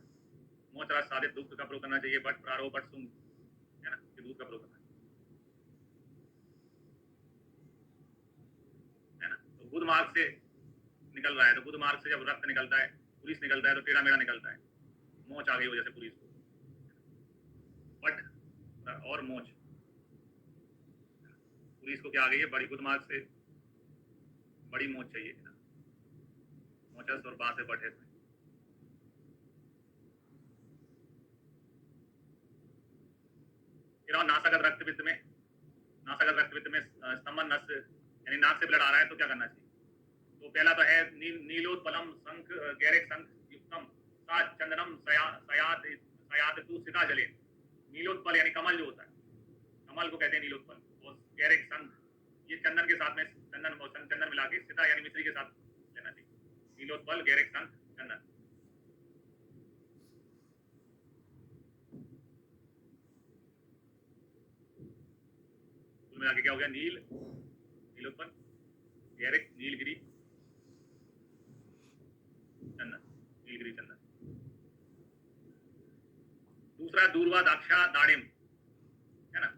मोच रस साधित दूध का प्रयोग करना चाहिए। बट प्रारो बट सुम है ना, कि दूध का प्रयोग करना है ना। तो गुद मार्ग से निकल रहा है, तो गुद मार्ग से जब रक्त निकलता है, पुलिस निकलता है, तो टेढ़ा मेढ़ा निकलता है, मोच आ गई वजह से पुलिस को। बट और मोच, पुलिस को क्या आ गई है? बड़ी गुद मार्ग से बड़ी मोच चाहिए ना, मोचस और बा से बट है। नासागत रक्तपित्त में, नासागत रक्तपित्त में स्तंभन नस यानी नाक से ब्लड आ रहा है तो क्या करना चाहिए? तो पहला तो है नीलोत्पलम शंख गैरिक शंख युक्तम सा चंदनम सयात सयात तू सीता जले। नीलोत्पल यानी कमल जो होता है, कमल को कहते हैं नीलोत्पल, और गैरिक शंख ये चंदन के साथ में चंदन मिला के सीता यानी मिश्री के साथ लेना चाहिए। नीलोत्पल गैरिक शंख चंदन। कुल मिला के क्या हो गया? नीलोत्पल गैरिक नीलगिरी चंदन, नीलगिरी चंदन। दूसरा दूर्वा दाक्षा दाड़िम है ना,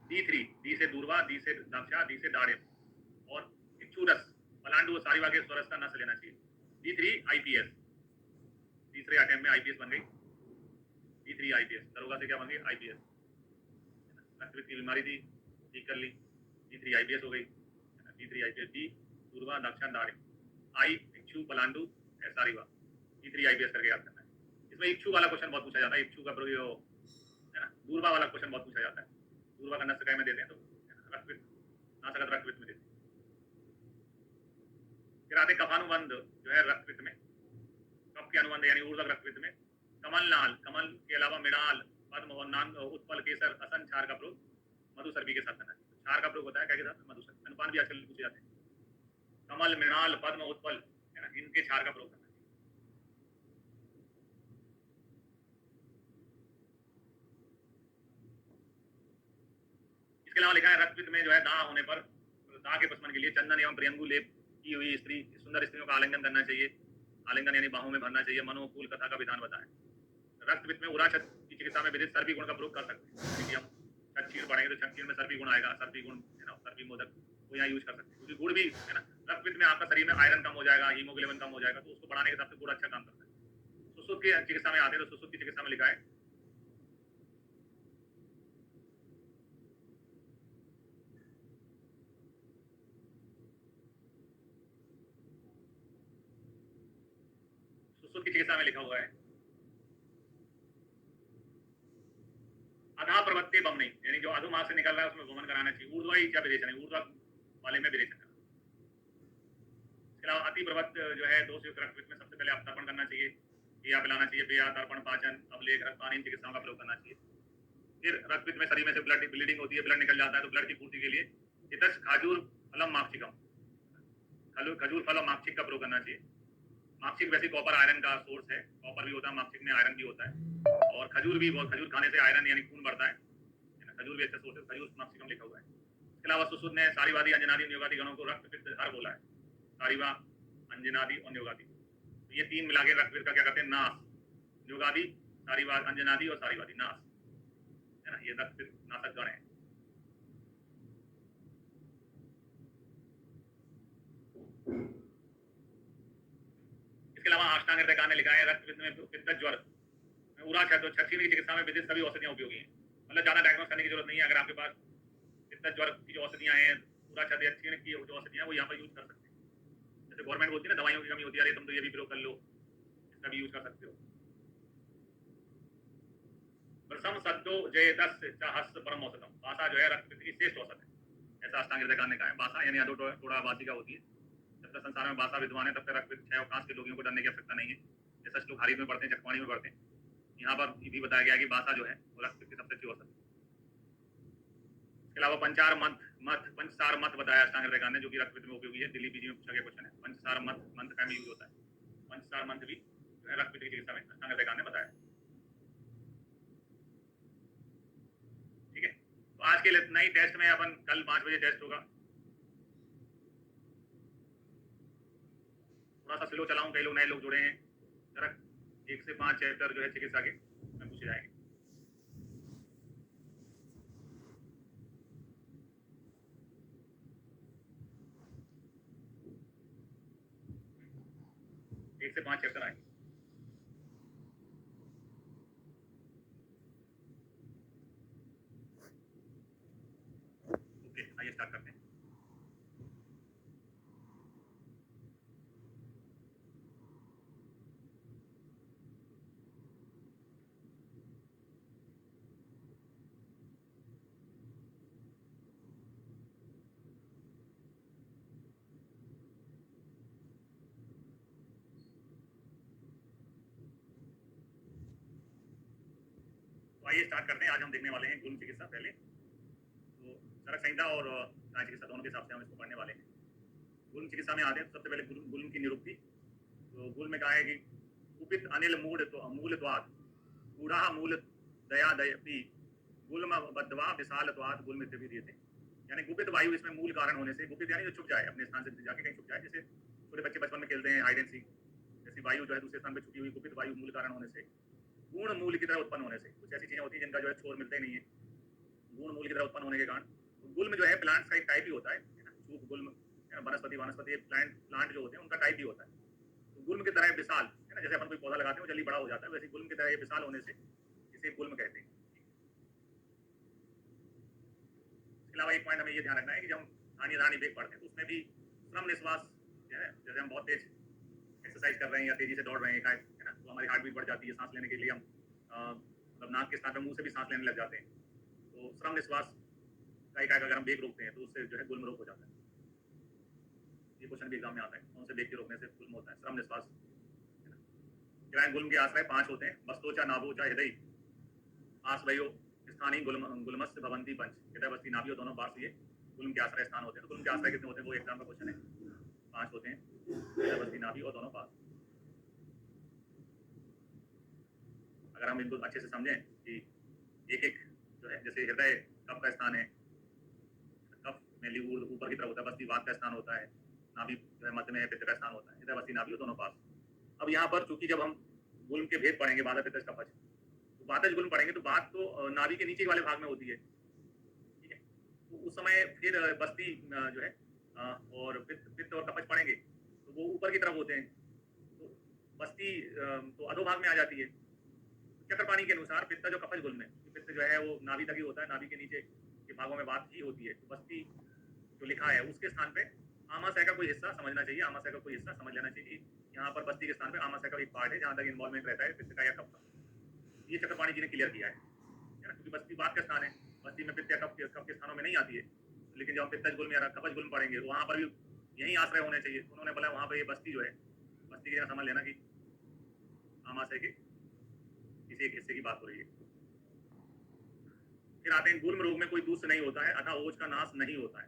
D3, डी से दूर्वा, डी से दाक्षा, डी से दाड़िम, और इक्षुरस पलांडु और सारीवा के स्वरस का नस लेना चाहिए। D3 IPS, तीसरे अटेम्प्ट में IPS बन गई। D3 IPS, दरोगा से क्या बन गई? IPS। रक्तपित्त की बीमारी थी, ठीक कर ली, D3 IPS हो गई। D3 IPS, डी दूर्वा दाक्षा दाड़िम, आई इक्षु पलांडु सारीवा, D3 IPS करके याद करना है। इसमें इक्षु वाला क्वेश्चन बहुत पूछा जाता है, इक्षु का प्रयोग है ना। दूर्वा वाला क्वेश्चन बहुत पूछा जाता है, दूर्वा का नस में देते हैं तो रक्तपित्त नासगत रक्तपित्त में देते हैं। फिर आते कफानुबंध जो है रक्तपित्त में, कफ के अनुबंध यानी ऊर्ध्वक रक्तपित्त में कमल नाल, कमल के अलावा मृणाल, पद्म और नांग, उत्पल, केसर, असन, क्षार का प्रयोग मधुसर्पी के साथ करना है। क्षार का प्रयोग होता है क्या के साथ? मधुसर्पी। अनुपान भी आजकल पूछे जाते हैं। कमल, मृणाल, पद्म, उत्पल है ना, इनके क्षार का प्रयोग करना है। इसके अलावा लिखा है रक्तपित्त में जो है दाह होने पर दाह के उपशमन के लिए चंदन एवं प्रियंगु लेप की हुई स्त्री सुंदर स्त्रियों का आलिंगन करना चाहिए। आलिंगन यानी बाहों में भरना चाहिए। मनोकूल कथा का विधान बताएं। रक्तपित्त में उराछत की चिकित्सा में विदित सर्पी गुण का प्रयोग कर सकते हैं, क्योंकि हम छत्तीर पढ़ेंगे तो छत्तीर में सर्पी गुण आएगा, सर्पी गुण है ना, सर्पी मोदक वो यहाँ यूज कर सकते हैं, क्योंकि गुड़ भी है ना, रक्तपित्त में आपका शरीर में आयरन कम हो जाएगा, हीमोग्लोबिन कम हो जाएगा, तो उसको बढ़ाने के हिसाब से गुड़ अच्छा काम करता है। सुसुत की चिकित्सा में आते हैं तो सुसुत की चिकित्सा में लिखा है सुसुत की चिकित्सा में लिखा हुआ है अधा प्रवत्ते बमनी, यानी जो अधोमार्ग से निकल रहा है उसमें वमन कराना चाहिए। ऊर्ध्वा इच्छा विरेचन, ऊर्ध्वा वाले में विरेचन करना। इसके अलावा अति प्रवत जो है दोष युक्त रक्तपित्त में सबसे पहले आप तर्पण करना चाहिए, या पिलाना चाहिए, पेया, तर्पण, पाचन, अवलेख, रक्तपान, इन चिकित्साओं का प्रयोग करना चाहिए। फिर रक्तपित्त में शरीर में से ब्लड ब्लीडिंग होती है, ब्लड निकल जाता है, तो ब्लड की पूर्ति के लिए हितस खाजूर फलम माक्षिकम, खजूर फल और माक्षिक का प्रयोग करना चाहिए। माक्षिक वैसे कॉपर आयरन का सोर्स है, कॉपर भी होता है माक्षिक में, आयरन भी होता है, और खजूर भी बहुत, खजूर खाने से आयरन यानी खून बढ़ता है, खजूर भी अच्छा सोर्स है, खजूर माक्षिकम लिखा हुआ है। इसके अलावा सुश्रुत ने सारीवादी, अंजनादि, न्योगादि गणों को रक्तपित्त हर बोला है, सारीवा, अंजनादि और न्योगादि, तो ये तीन मिला के रक्तपित्त का क्या कहते हैं? नाश। न्योगादि, सारीवाद, अंजनादि और सारीवादी, नाश है ना, ये रक्तपित्त नाशक गण है। इसके अलावा अष्टांग हृदयकार ने लिखा है रक्तपित्त में पित्त ज्वर उराच है तो छठवीं की चिकित्सा में विदित सभी औषधियां उपयोगी हैं। मतलब ज्यादा डायग्नोस करने की जरूरत नहीं है, अगर आपके पास पित्त ज्वर की जो औषधियां हैं, उराच है की जो औषधियां वो यहाँ पर यूज कर सकते हैं। जैसे गवर्नमेंट बोलती है ना दवाइयों की कमी होती है, अरे तुम तो ये भी प्रयोग कर लो, इसका भी यूज कर सकते हो। प्रसम सद्दो जय 10 हस्त परम औषधम, भाषा जो है रक्तपित्त की श्रेष्ठ औषध है। ऐसा अष्टांग हृदय कांड ने कहा है। बासा यानी अधो टोड़ा वासिका होती है। जब तक संसार में बासा विद्वान है तब तक रक्त क्षय और कांस के रोगियों को डरने की आवश्यकता नहीं है। जैसा श्लोक हारीत में पढ़ते हैं, चकवाणी में पढ़ते हैं, यहाँ पर ये भी बताया गया है कि बासा जो है वो रक्त की सबसे अच्छी औषधि है। इसके अलावा पंचसार मत बताया अष्टांग हृदय कांड ने, जो कि रक्त में उपयोगी है। दिल्ली पीजी में पूछा गया क्वेश्चन है। पंचसार मंत्र का यूज होता है। पंचसार मंत्र भी जो है रक्त की चिकित्सा में अष्टांग हृदय कांड ने बताया। ठीक है, तो आज के लिए इतना ही। टेस्ट में अपन कल 5 बजे टेस्ट होगा। थोड़ा सा स्लो चलाऊं, कई लोग नए लोग जुड़े हैं। जरा 1 से 5 चैप्टर जो है चिकित्सा के में पूछे जाएंगे। एक से 5 चैप्टर आएंगे। ओके, आइए स्टार्ट करते हैं। आइए स्टार्ट करते हैं। आज हम देखने वाले हैं गुल्म चिकित्सा। पहले तो चरक संहिता और न्याय चिकित्सा दोनों के हिसाब से हम इसको पढ़ने वाले हैं। गुल्म चिकित्सा में आते हैं तो सबसे पहले गुल्म की निरुक्ति। तो गुल्म में कहा है कि कुपित अनिल मूल द्वाद कूढ़ा मूल दया दयपी गुल्म बद्वा विशाल द्वाद गुल्म इत्यादि दिए थे। यानी गुपित वायु इसमें मूल कारण होने से, गुपित यानी जो छुप जाए, अपने स्थान से जाके कहीं छुप जाए। जैसे छोटे बच्चे बचपन में खेलते हैं हाइड एंड सीक, जैसी वायु जो है दूसरे स्थान पर छुपी हुई, गुपित वायु मूल कारण होने से, गुण मूल की तरह उत्पन्न होने से। कुछ ऐसी चीजें होती हैं जिनका जो है छोर मिलते ही नहीं है, गुण मूल की तरह उत्पन्न होने के कारण। गुल्म जो है प्लांट्स का एक टाइप ही होता है ना, सूप गुल्म, वनस्पति प्लांट जो होते हैं उनका टाइप भी होता है। तो गुल्म की तरह विशाल है ना, जैसे अपन कोई पौधा लगाते हैं वो जल्दी बड़ा हो जाता है, वैसे गुल्म की तरह ये विशाल होने से इसे गुल्म कहते हैं। इसके अलावा एक पॉइंट हमें ये ध्यान रखना है कि जब हम स्थानीय वेग पढ़ते हैं तो उसमें भी श्रम निश्वास जो है, जैसे हम बहुत तेज एक्सरसाइज कर रहे हैं या तेजी से दौड़ रहे हैं है ना, तो हमारी हार्ट बीट बढ़ जाती है। सांस लेने के लिए हम मतलब नाक के स्थान पर मुंह से भी सांस लेने लग जाते हैं। तो श्रम निश्वास का एक अगर हम वेग रोकते हैं तो उससे जो है गुल्म रोग हो जाता है। ये क्वेश्चन भी एग्जाम में आता है, कौन से वेग के रोकने से गुल्म होता है। श्रम निश्वास है ना। गुल्म के आश्रय 5 होते हैं। वस्तोचा नाभोचा हृदय आश्रयो स्थानीय गुल्मस्य भवंती पंच। हृदय बस्ती नाभि दोनों पास ये गुल्म के आश्रय स्थान होते हैं। तो गुल्म के आश्रय कितने होते हैं वो एग्जाम का क्वेश्चन है। 5 होते हैं, हृदय बस्ती नाभि और दोनों पास। अगर हम इनको अच्छे से समझें कि एक एक जो है, जैसे हृदय कफ का स्थान है, कफ में ऊपर की तरफ होता है, बस्ती वात का स्थान होता है, नाभि जो है मध्य में पित्त का स्थान होता है, हृदय बस्ती नाभि दोनों पास। अब यहाँ पर चूंकि जब हम गुल्म के भेद पढ़ेंगे, वात पित्त कफज, तो वातज गुल्म पढ़ेंगे तो बात तो नाभि के नीचे वाले भाग में होती है। ठीक है, तो उस समय फिर बस्ती जो है और पित्त और कफज पढ़ेंगे तो वो ऊपर की तरफ होते हैं। तो बस्ती तो अधोभाग में आ जाती है। चक्रपाणी के अनुसार पित्त जो कफज गुल्म है, पित्त जो है वो नाभि तक ही होता है, नाभि के नीचे के भागों में बात ही होती है। तो बस्ती जो लिखा है उसके स्थान पे आमाशय का कोई हिस्सा समझना चाहिए, आमाशय का कोई हिस्सा समझ लेना चाहिए। यहाँ पर बस्ती के स्थान पे आमाशय का एक पार्ट है जहाँ तक इन्वॉल्वमेंट रहता है पित्त का या कफ का। ये चक्रपाणी जी ने क्लियर किया है ना, क्योंकि बस्ती बात का स्थान है, बस्ती में पित्त या कफ के स्थानों में नहीं आती है। लेकिन जब हम पित्तज गुल्म या कफज गुल्म पढ़ेंगे वहाँ पर भी यही आश्रय होने चाहिए। उन्होंने बोला वहाँ पर ये बस्ती जो है, बस्ती के समझ लेना कि आमाशय के किसी एक हिस्से की बात हो रही है। फिर आते हैं गुल्म रोग में कोई दूष नहीं होता है अतः ओज का नाश नहीं होता है।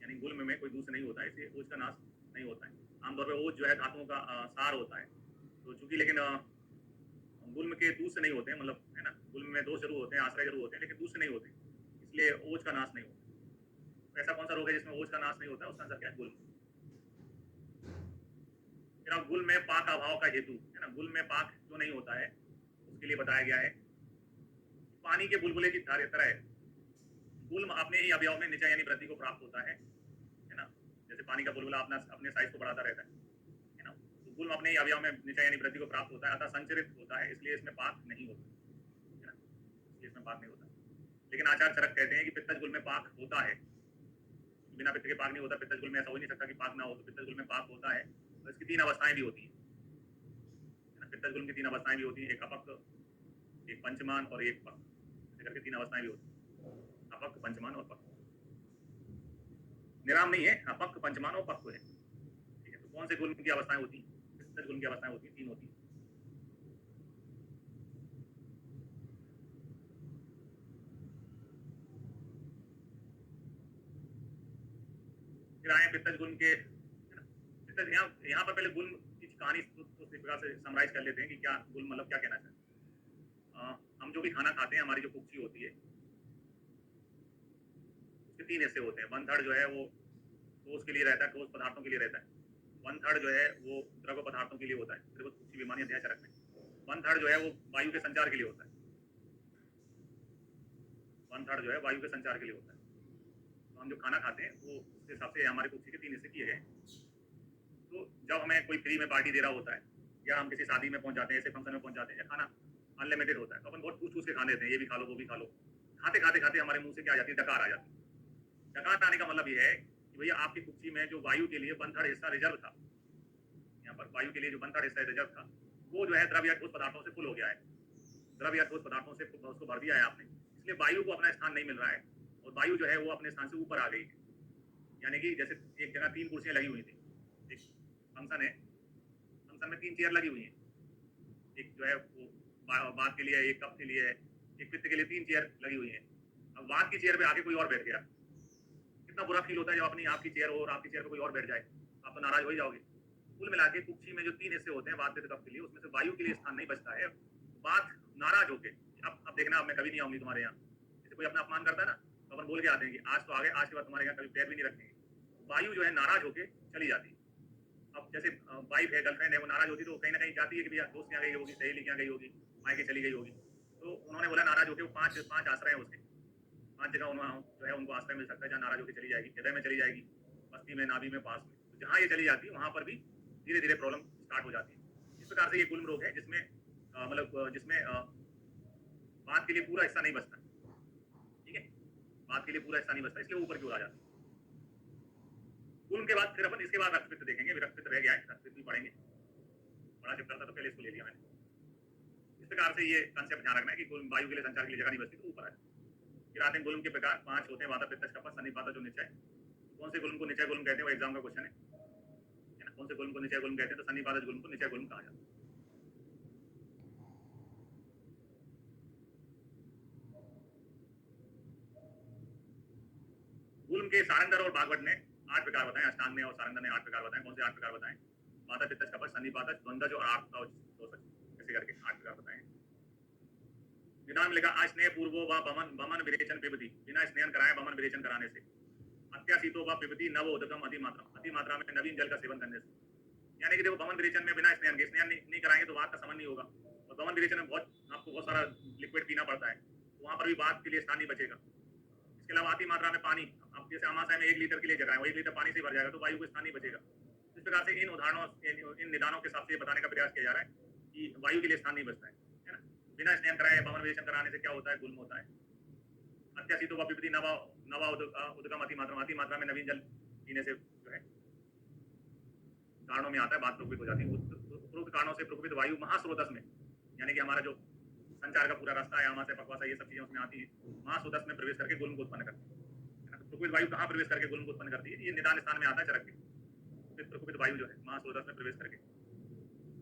यानी गुल्म में कोई दूष नहीं होता है, इसलिए ओज का नाश नहीं होता है। आमतौर पर ओज जो है धातुओं का सार होता है। तो चूंकि लेकिन गुल्म के दूष नहीं होते हैं, मतलब है ना, गुल्म में दोष जरूर होते हैं, आश्रय जरूर होते हैं, लेकिन दूष नहीं होते, इसलिए ओज का नाश नहीं होता। तो ऐसा कौन सा रोग है जिसमें ओज का नाश नहीं होता है? उसका आंसर क्या है? गुल्म। फिर अब गुल्म में पाक अभाव का हेतु है ना, गुल्म में पाक क्यों नहीं होता है उसके लिए बताया गया है। पानी के बुलबुले की तरह गुल्म अपने ही अवयव में निचय यानी वृद्धि को प्राप्त होता है ना। जैसे पानी का बुलबुला अपने साइज को बढ़ाता रहता है ना, तो गुल्म अपने ही अवयव में निचय यानी वृद्धि को प्राप्त होता है, अतः संचरित होता है, इसलिए इसमें पाक नहीं होता है ना, इसलिए इसमें पाक नहीं होता। लेकिन आचार्य चरक कहते हैं कि पित्तज गुल्म में पाक होता है, बिना पित्त के पाक नहीं होता। पित्तज गुल्म में ऐसा हो नहीं सकता कि पाक ना हो, तो पित्तज गुल्म में पाक होता है। तो इसकी 3 अवस्थाएं भी होती है ना, पित्तज गुल्म की 3 अवस्थाएं भी होती है, एक अपक, एक पंचमान और एक पक, करके 3 अवस्थाएं भी होती है, अपक, पंचमान और पक। निराम नहीं है, अपक्व पंचमान और पक्व है। ठीक है, तो कौन से गुल्म की अवस्थाएं होती हैं? पित्तज गुल्म की अवस्थाएं होती हैं, 3 होती हैं। फिर आए पित्तज गुल्म के, है ना? पित्तज यहाँ पर पहले गुल्म की कहानी तो इस प्रकार से समराइज कर लेते हैं कि क्या गुल्म मतलब क्या कहना चाहते हैं। हम जो भी खाना खाते हैं, हमारी जो कुक्षी होती है, उसके 3 हिस्से होते हैं। 1/3 जो है वो ठोस के लिए रहता है, ठोस पदार्थों के लिए रहता है। 1/3 जो है वो द्रव पदार्थों के लिए होता है, द्रव कुक्षी विमानी अध्याय चरक में। 1/3 जो है वो वायु के संचार के लिए होता है। 1/3 जो है वायु के संचार के लिए होता है। तो हम जो खाना खाते हैं वो उस हिसाब से हमारे कुक्षी के 3 हिस्से किए गए हैं। तो जब हमें कोई फ्री में पार्टी दे रहा होता है, या हम किसी शादी में पहुंच जाते हैं, ऐसे फंक्शन में पहुंच जाते हैं, या खाना अनलिमिटेड होता है, तो अपन बहुत पूछ पूछ के खा लेते हैं, ये भी खा लो वो भी खा लो। खाते खाते खाते हमारे मुंह से क्या आ जाती है, डकार आ जाती है। डकार आने का मतलब ये है कि भैया आपकी कुक्षी में जो वायु के लिए 1/3 हिस्सा रिजर्व था, यहाँ पर वायु के लिए जो 1/3 हिस्सा रिजर्व था, वो जो है द्रव या ठोस पदार्थों से फुल हो गया है। द्रव या ठोस पदार्थों से उसको भर दिया है आपने, इसलिए वायु को अपना स्थान नहीं मिल रहा है, और वायु जो है वो अपने स्थान से ऊपर आ गई है। यानी कि जैसे एक जगह 3 कुर्सियां लगी हुई थी, एक फंक्शन है, फंक्शन में 3 चेयर लगी हुई हैं। एक जो है वो बात के लिए है, एक कप के लिए है, एक पित्त के लिए 3 चेयर लगी हुई हैं। अब बात की चेयर पे आके कोई और बैठ गया, कितना बुरा फील होता है जब अपनी आपकी चेयर हो और आपकी चेयर पे कोई और बैठ जाए, आप तो नाराज हो ही जाओगे। कुल मिला के कुक्षी में जो 3 हिस्से होते हैं बात पित्त कप के लिए, उसमें से वायु के लिए स्थान नहीं बचता है। बात नाराज होके, अब देखना, अब मैं कभी नहीं आऊंगी तुम्हारे यहाँ। जैसे कोई अपना अपमान करता है ना, तो अपन बोल के आते हैं कि आज तो आ गए, आज के बाद तुम्हारे यहाँ कभी पैर भी नहीं रखेंगे। वायु जो है नाराज होके चली जाती है। अब जैसे वाइफ है, गर्लफ्रेंड है, वो नाराज होती तो कहीं ना कहीं जाती है कि भैया दोस्त यहाँ गई होगी, सहेली यहाँ गई होगी, मायके चली गई होगी। तो उन्होंने बोला नाराज होके वो पांच पांच आश्रय हैं उसके, 5 जगह उन्होंने जो है उनको आश्रय मिल सकता है जहाँ नाराज होकर चली जाएगी। हृदय में चली जाएगी, बस्ती में, नाभि में, पास में, तो जहाँ ये चली जाती है वहां पर भी धीरे धीरे प्रॉब्लम स्टार्ट हो जाती है। इस प्रकार से ये गुल्म रोग है, जिसमें जिसमें बात के लिए पूरा हिस्सा नहीं बचता। ठीक है, बात के लिए पूरा हिस्सा नहीं बचता, इसलिए ऊपर की ओर आ जाता है। गुल्म के बाद फिर अपन इसके बाद रक्तपित्त देखेंगे, रक्तपित्त रह गया है, रक्तपित्त भी पढ़ेंगे। बड़ा चैप्टर था तो पहले इसको ले लिया मैंने। इस प्रकार से ये कंसेप्ट ध्यान रखना है कि गुल्म वायु के लिए संचार के लिए जगह नहीं बचती तो ऊपर है। फिर आते हैं गुल्म के प्रकार, 5 होते हैं। वाता, पित्त, कफ, सन्निपात, जो निचय। कौन से गुल्म को निचय गुल्म कहते हैं, वो एग्जाम का क्वेश्चन है ना। कौन से गुल्म को निचय गुल्म कहते हैं, तो सन्निपात गुल्म को निचय गुल्म कहा जाता है। गुल्म के सारंगर और भागवत ने 8 प्रकार बताए, अष्टांग ने और सारंगर ने 8 प्रकार बताए। कौन से 8 प्रकार बताए? वाता, पित्त, कफ, सन्निपात, द्वंद्वज और आर्त, ऐसे करके 8 प्रकार बताए। निदान में लिखा, अस्नेह पूर्वो व बमन बमन विरेचन पिबती, बिना स्नेहन कराए बमन विरेचन कराने से। अत्याशीतो व पिबती नव उदकम अति मात्रा में नवीन जल का सेवन करने से। यानी कि देखो, बमन विरेचन में बिना स्नेहन के, स्नेहन नहीं कराएंगे तो बात का समन नहीं होगा, और बमन विरेचन में आपको बहुत सारा लिक्विड पीना पड़ता है, तो वहां पर भी बात के लिए स्थान नहीं बचेगा। इसके अलावा अति मात्रा में पानी, आप जैसे आमाशय में 1 लीटर के लिए जगह है, वो 1 लीटर पानी से भर जाएगा, तो वायु को स्थान नहीं बचेगा। इस प्रकार से इन उदाहरणों, इन निदानों के हिसाब से बताने का प्रयास किया जा रहा है कि वायु के लिए स्थान नहीं बचता है ना। बिना स्नेहन कराए बमन विरेचन कराने से क्या होता है, गुल्म होता है। अत्याशीतो व पिबती नवा नवा उदकम अति मात्रा में नवीन जल पीने से जो है कारणों में आता है, बात प्रकोपित हो जाती है। उपरोक्त कारणों से प्रकोपित वायु महास्रोतस में, यानी कि हमारा जो संचार का पूरा रास्ता है, आमाशय, पक्वाशय, ये सब चीजें उसमें आती है, महास्रोतस में प्रवेश करके गुल्म को उत्पन्न करती है। तो प्रकोपित वायु कहाँ प्रवेश करके गुल्म को उत्पन्न करती है? ये निदान स्थान में आता है, चरक के। प्रकोपित वायु जो है महास्रोतस में प्रवेश करके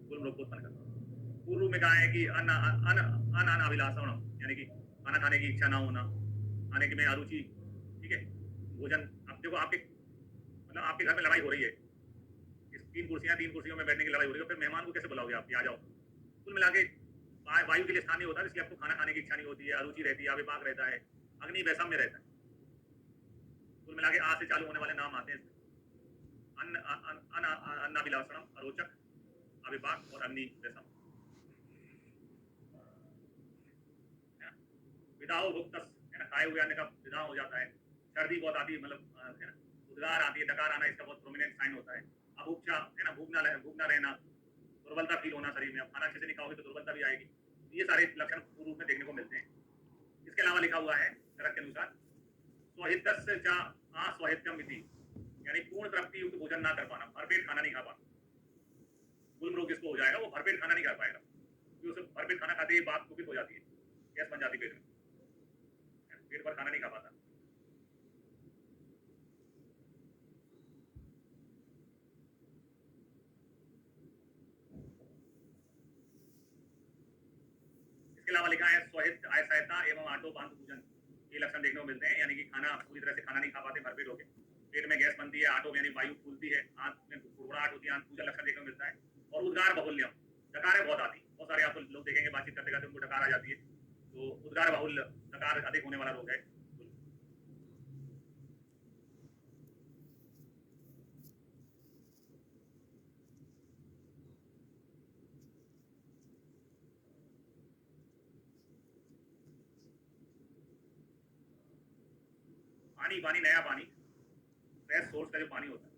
गुल्म रोग को उत्पन्न करती है। पूर्व में कहा है कि अन अभिलाषण, यानी कि खाना खाने की इच्छा ना होना, खाने की में अरुचि। ठीक है, भोजन, अब देखो आपके मतलब आपके घर में लड़ाई हो रही है, 3 कुर्सियों में बैठने की लड़ाई हो रही है, फिर मेहमान को कैसे बुलाओगे आप, आ जाओ। कुल मिला के वायु के लिए स्थान नहीं होता, इसलिए आपको खाना खाने की इच्छा नहीं होती है, अरुचि रहती है, अविपाक रहता है, अग्नि वैषम्य रहता है। कुल मिला के आ से चालू होने वाले नाम आते हैं, अन्नाभिलाषणम, अरोचक, अविपाक और अग्नि वैषम। विदाओ भुक्तस, है ना, खाए हुए अन्न का विदा हो जाता है। सर्दी बहुत आती है, मतलब है ना, उद्गार आती है, डकार आना इसका बहुत प्रोमिनेंट साइन होता है। अभुक्षा, है ना, भूखना रहना, दुर्बलता फील होना शरीर में, खाना अच्छे से नहीं खाओगे तो दुर्बलता भी आएगी। ये सारे लक्षण पूर्व में देखने को मिलते हैं। इसके अलावा लिखा हुआ है चरक के अनुसार, स्वहितस्य च अस्वहित्यम इति, यानी पूर्ण तृप्ति युक्त भोजन ना कर पाना, भरपेट खाना नहीं खा पाना। गुल्म रोग जिसको हो जाएगा वो भरपेट खाना नहीं कर पाएगा, क्योंकि उसे भरपेट खाना खाते ही बात कुपित हो जाती है, गैस बन जाती है पेट में, पेट पर खाना नहीं खा पाता। है स्वहित असहायता एवं आटो बांध पूजन, ये लक्षण देखने को मिलते हैं। यानी कि खाना पूरी तरह से खाना नहीं खा पाते, भरपेट होके पेट में गैस बनती है, आटो यानी वायु फूलती है, आंख में गुड़गुड़ाहट होती है, आंख पूजा लक्षण देखने को मिलता है। और उद्गार बहुल्यम, डकारें बहुत आती, बहुत सारे आपको लोग देखेंगे बातचीत करते करते उनको डकार आ जाती है, तो उद्गार बहुल्य, डकार अधिक होने वाला रोग है। पानी पानी नया पानी, फ्रेश सोर्स का जो पानी होता है।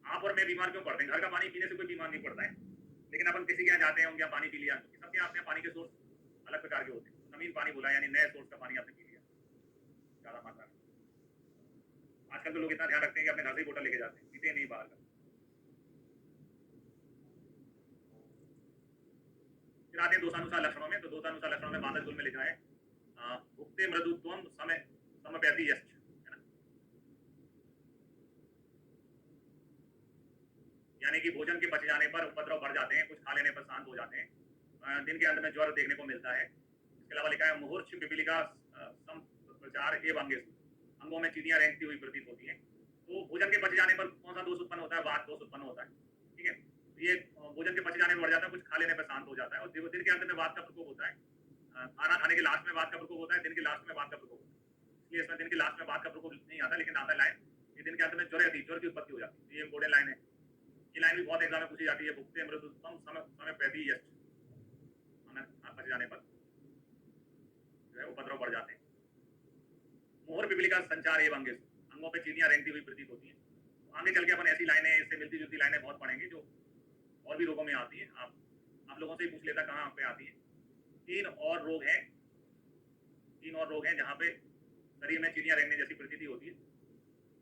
आप और मैं बीमार क्यों पड़ते हैं? घर का पानी पीने से कोई बीमार नहीं पड़ता है, लेकिन अपन किसी के यहाँ जाते हैं, उनके यहाँ पानी पी लिया, तो सबके अपने पानी के सोर्स अलग प्रकार के होते हैं। नवीन पानी बोला यानी नए सोर्स का पानी आपने पी लिया ज्यादा मात्रा में। आजकल तो लोग इतना ध्यान रखते हैं कि अपने घर से ही बोतल लेके जाते हैं, पीते नहीं बाहर का। फिर आते हैं दोषानुसार लक्षणों में, तो दोषानुसार लक्षणों में मादक गुल में लिखा है भुक्ते मृदुत्वम समय समव्यति यश्च, है ना, यानी कि भोजन के बच जाने पर उपद्रव बढ़ जाते हैं, कुछ खा लेने पर शांत हो जाते हैं, दिन के अंत में ज्वर देखने को मिलता है। इसके अलावा लिखा है मुहूर्छ पिपीलिका संप्रचार एवं अंगेषु, अंगों में चीटियां रेंगती हुई प्रतीत होती हैं। तो भोजन के बच जाने पर कौन सा दोष उत्पन्न होता है? वात दोष उत्पन्न होता है, ठीक है। तो ये भोजन के बच जाने पर बढ़ जाता है, कुछ खा लेने पर शांत हो जाता है, और दिन के अंत में वात का प्रकोप होता है। खाना खाने के लास्ट में वात का प्रकोप होता है, दिन के लास्ट में वात का प्रकोप होता है। इसलिए इसमें दिन के लास्ट में वात का प्रकोप नहीं आता, लेकिन आता लाइन ये दिन के अंत में ज्वर की उत्पत्ति हो जाती है। ये इंपोर्टेंट लाइन है, ये लाइन भी बहुत एग्जाम में पूछी जाती है। भुगते मृदुत्तम समय पैदी यश, बच जाने पर जो है उपद्रव बढ़ जाते हैं। मोहर पिपली का संचार एवं अंगेषु, अंगों पे चीटियां रेंगती हुई प्रतीत होती हैं। तो आगे चल के अपन ऐसी लाइनें, इससे मिलती जुलती लाइनें बहुत पढ़ेंगे जो और भी रोगों में आती है। आप लोगों से ही पूछ लेता कहाँ पे आती है। तीन और रोग हैं जहाँ पे शरीर में चीटियां रेंगने जैसी प्रतीति होती है।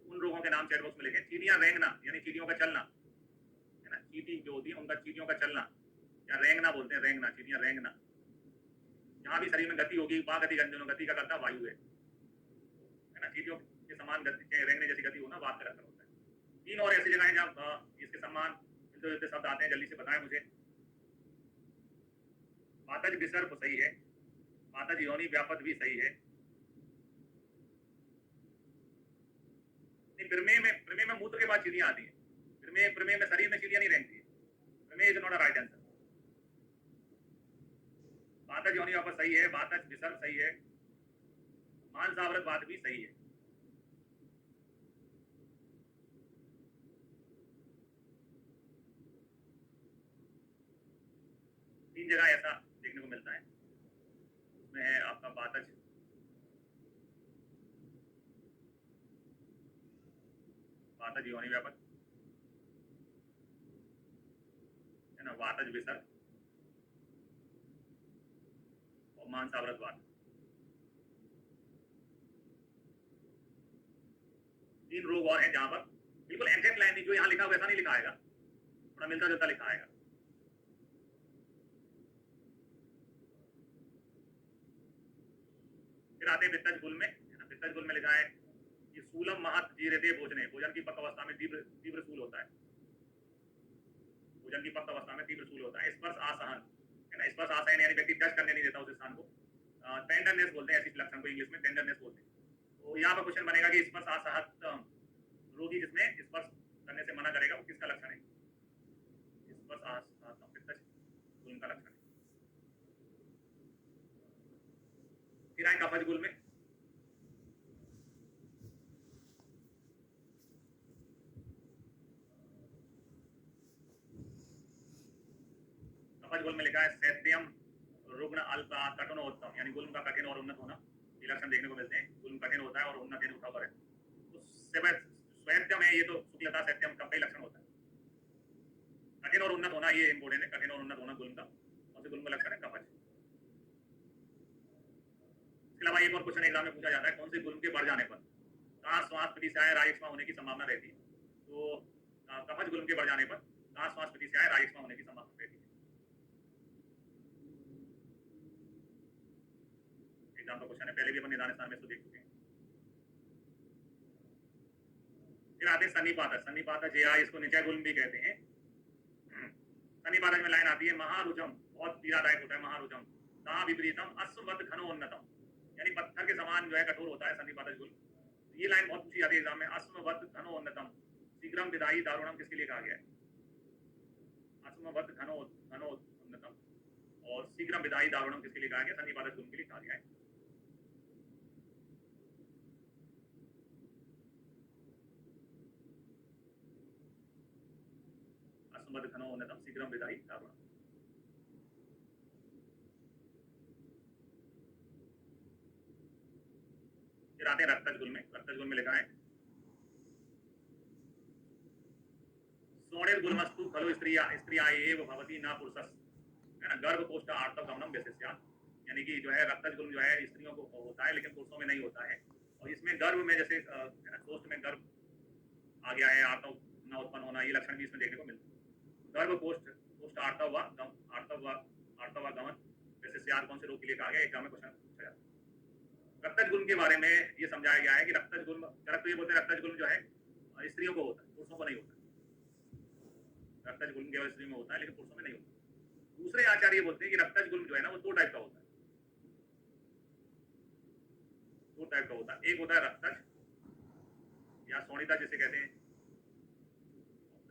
उन रोगों के नाम चैट बॉक्स में लिखें। चीटियां रेंगना यानी चीटियों का चलना, है ना, चीटी जो होती है उनका चीटियों का चलना, या रेंगना बोलते हैं, रेंगना, चीटियां रेंगना। जहाँ भी शरीर में गति होगी, वहाँ गति का करता वायु है ना, चीटियों के समान गति, रेंगने जैसी गति होना वात का लक्षण होता है। तीन और ऐसी जगह हैं जहाँ इसके समान मिलते जुलते शब्द आते हैं, जल्दी से बताएं मुझे। पातज विसर्प सही है, पातज योनि व्यापद भी सही है। प्रमेय में मूत्र के बाद चीटियां आती है। प्रमेय में शरीर में चीटियां नहीं रेंगती है। प्रमेय is not a right answer. पातज योनि व्यापद सही है, पातज विसर्प सही है, मांसावृत बात भी सही है। तीन जगह ऐसा देखने को मिलता है। उसमें है आपका पातज, पातज योनि व्यापक, है ना, वातज विसर्प और मांसावृत बात। तीन रोग और हैं जहां पर बिल्कुल एग्जैक्ट लाइन नहीं, जो यहाँ लिखा वैसा नहीं लिखा आएगा, थोड़ा मिलता जुलता लिखा आएगा। फिर आते हैं पित्तज गुल में, है ना, पित्तज गुल में लिखा है कि सूलम महत जीरते भोजने, भोजन की पक अवस्था में तीव्र सूल होता है। भोजन की पक अवस्था में तीव्र सूल होता है। स्पर्श असहन, है ना, स्पर्श असहन यानी व्यक्ति टच करने नहीं देता उस स्थान को। टेंडरनेस बोलते हैं ऐसी लक्षण को, इंग्लिश में टेंडरनेस बोलते हैं। तो यहाँ पर क्वेश्चन बनेगा कि स्पर्श असहत रोगी जिसमें स्पर्श करने से मना करेगा वो किसका लक्षण है? स्पर्श असहत पित्तज गुल का लक्षण है। फिर आए कफज गुल में, कफज गुल में लिखा है सैत्यम रुग्ण अल्पा कठिनोत्तम, यानी गुल्म का कठिन और उन्नत होना, ये लक्षण देखने को मिलते हैं। गुल्म कठिन होता है और उन्नत यानी उठा है। तो स्वैत्यम है, ये तो शुक्लता सैत्यम का ही लक्षण होता है। कठिन और उन्नत होना ये इंपोर्टेंट है, कठिन और उन्नत होना गुल्म का, कौन से गुल्म का लक्षण है? कफज। इसके अलावा एक और क्वेश्चन एग्जाम में पूछा जाता है, कौन से गुल्म के बढ़ जाने पर कहाँ श्वास प्रतिशाय राजस्मा होने की संभावना रहती है? तो कफज गुल्म के बढ़ जाने पर कहाँ श्वास प्रतिशाय राजस्मा होने की संभावना रहती है? एग्जाम का क्वेश्चन है, पहले भी अपन निदान स्थान में इसको देख चुके हैं। फिर आते हैं सन्निपातज, सन्निपातज या इसको निचय गुल्म भी कहते हैं। सन्निपातज में लाइन आती है महारुजम, बहुत पीड़ादायक होता है महारुजम, ता विपरीतम अश्ववत घनोन्नतम, यानी पत्थर के समान जो है कठोर होता है सन्निपातज गुल। ये लाइन बहुत पूछी जाती है एग्जाम में, अश्ववत घनोन्नतम शीघ्रम विदाई दारुणम किसके लिए कहा गया है? अश्ववत घनोन्नतम और शीघ्रम विदाई दारुणम किसके लिए कहा गया? सन्निपातज गुल के लिए कहा गया है। अश्ववत घनोन्नतम शीघ्रम विदाई दारुणम। फिर आते हैं रक्तज गुल में। रक्तज गुल में लिखा है सोणिर गुलमस्तु खलु स्त्रिया एव भवती न पुरुषस, है ना, गर्भ कोष्ठ आर्तव गमनम व्यस्यात्, यानी कि जो है रक्तज गुल जो है स्त्रियों को होता है लेकिन पुरुषों में नहीं होता है। और इसमें गर्भ में जैसे कोष्ठ में गर्भ आ गया है, आर्तव न उत्पन्न होना, ये लक्षण भी इसमें देखने को मिलता है। गर्भ कोष्ठ आर्तव व गमन व्यस्यात् कौन से रोग के लिए कहा गया? एग्जाम में क्वेश्चन पूछा जाता है। रक्तज गुल के बारे में ये समझाया गया है कि रक्तज गुल, जनक तो ये बोलते हैं रक्तज गुल जो है स्त्रियों को होता है, पुरुषों को नहीं होता। रक्तज गुल केवल स्त्रियों में होता है लेकिन पुरुषों में नहीं होता। दूसरे आचार्य बोलते हैं कि रक्तज गुल जो है ना वो दो टाइप का होता है, दो टाइप का होता है। एक होता है रक्तज या सोनिता जिसे कहते हैं,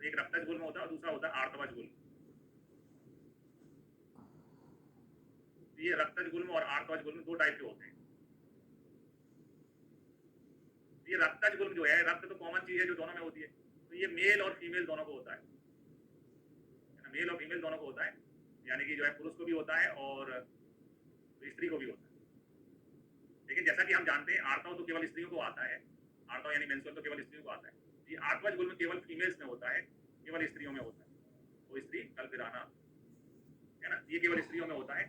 एक रक्तज गुल में होता है और दूसरा होता है आर्तवज गुल। ये रक्तज गुल में और आर्तवज गुल में दो टाइप के होते हैं। ये रक्तज गुल जो है, रक्त तो कॉमन चीज है जो दोनों में होती है, तो ये मेल और फीमेल दोनों को होता है, मेल और फीमेल दोनों को होता है, यानी कि जो है पुरुष को भी होता है और स्त्री को भी होता है। लेकिन जैसा कि हम जानते हैं आर्तव तो केवल स्त्रियों को आता है, आर्तव यानी मेंस्ट्रुअल तो केवल स्त्रियों को आता है। ये आर्तवज गुल में केवल फीमेल्स में होता है, केवल स्त्रियों में होता है। वो स्त्री कल पिराना, है ना, ये केवल स्त्रियों में होता है।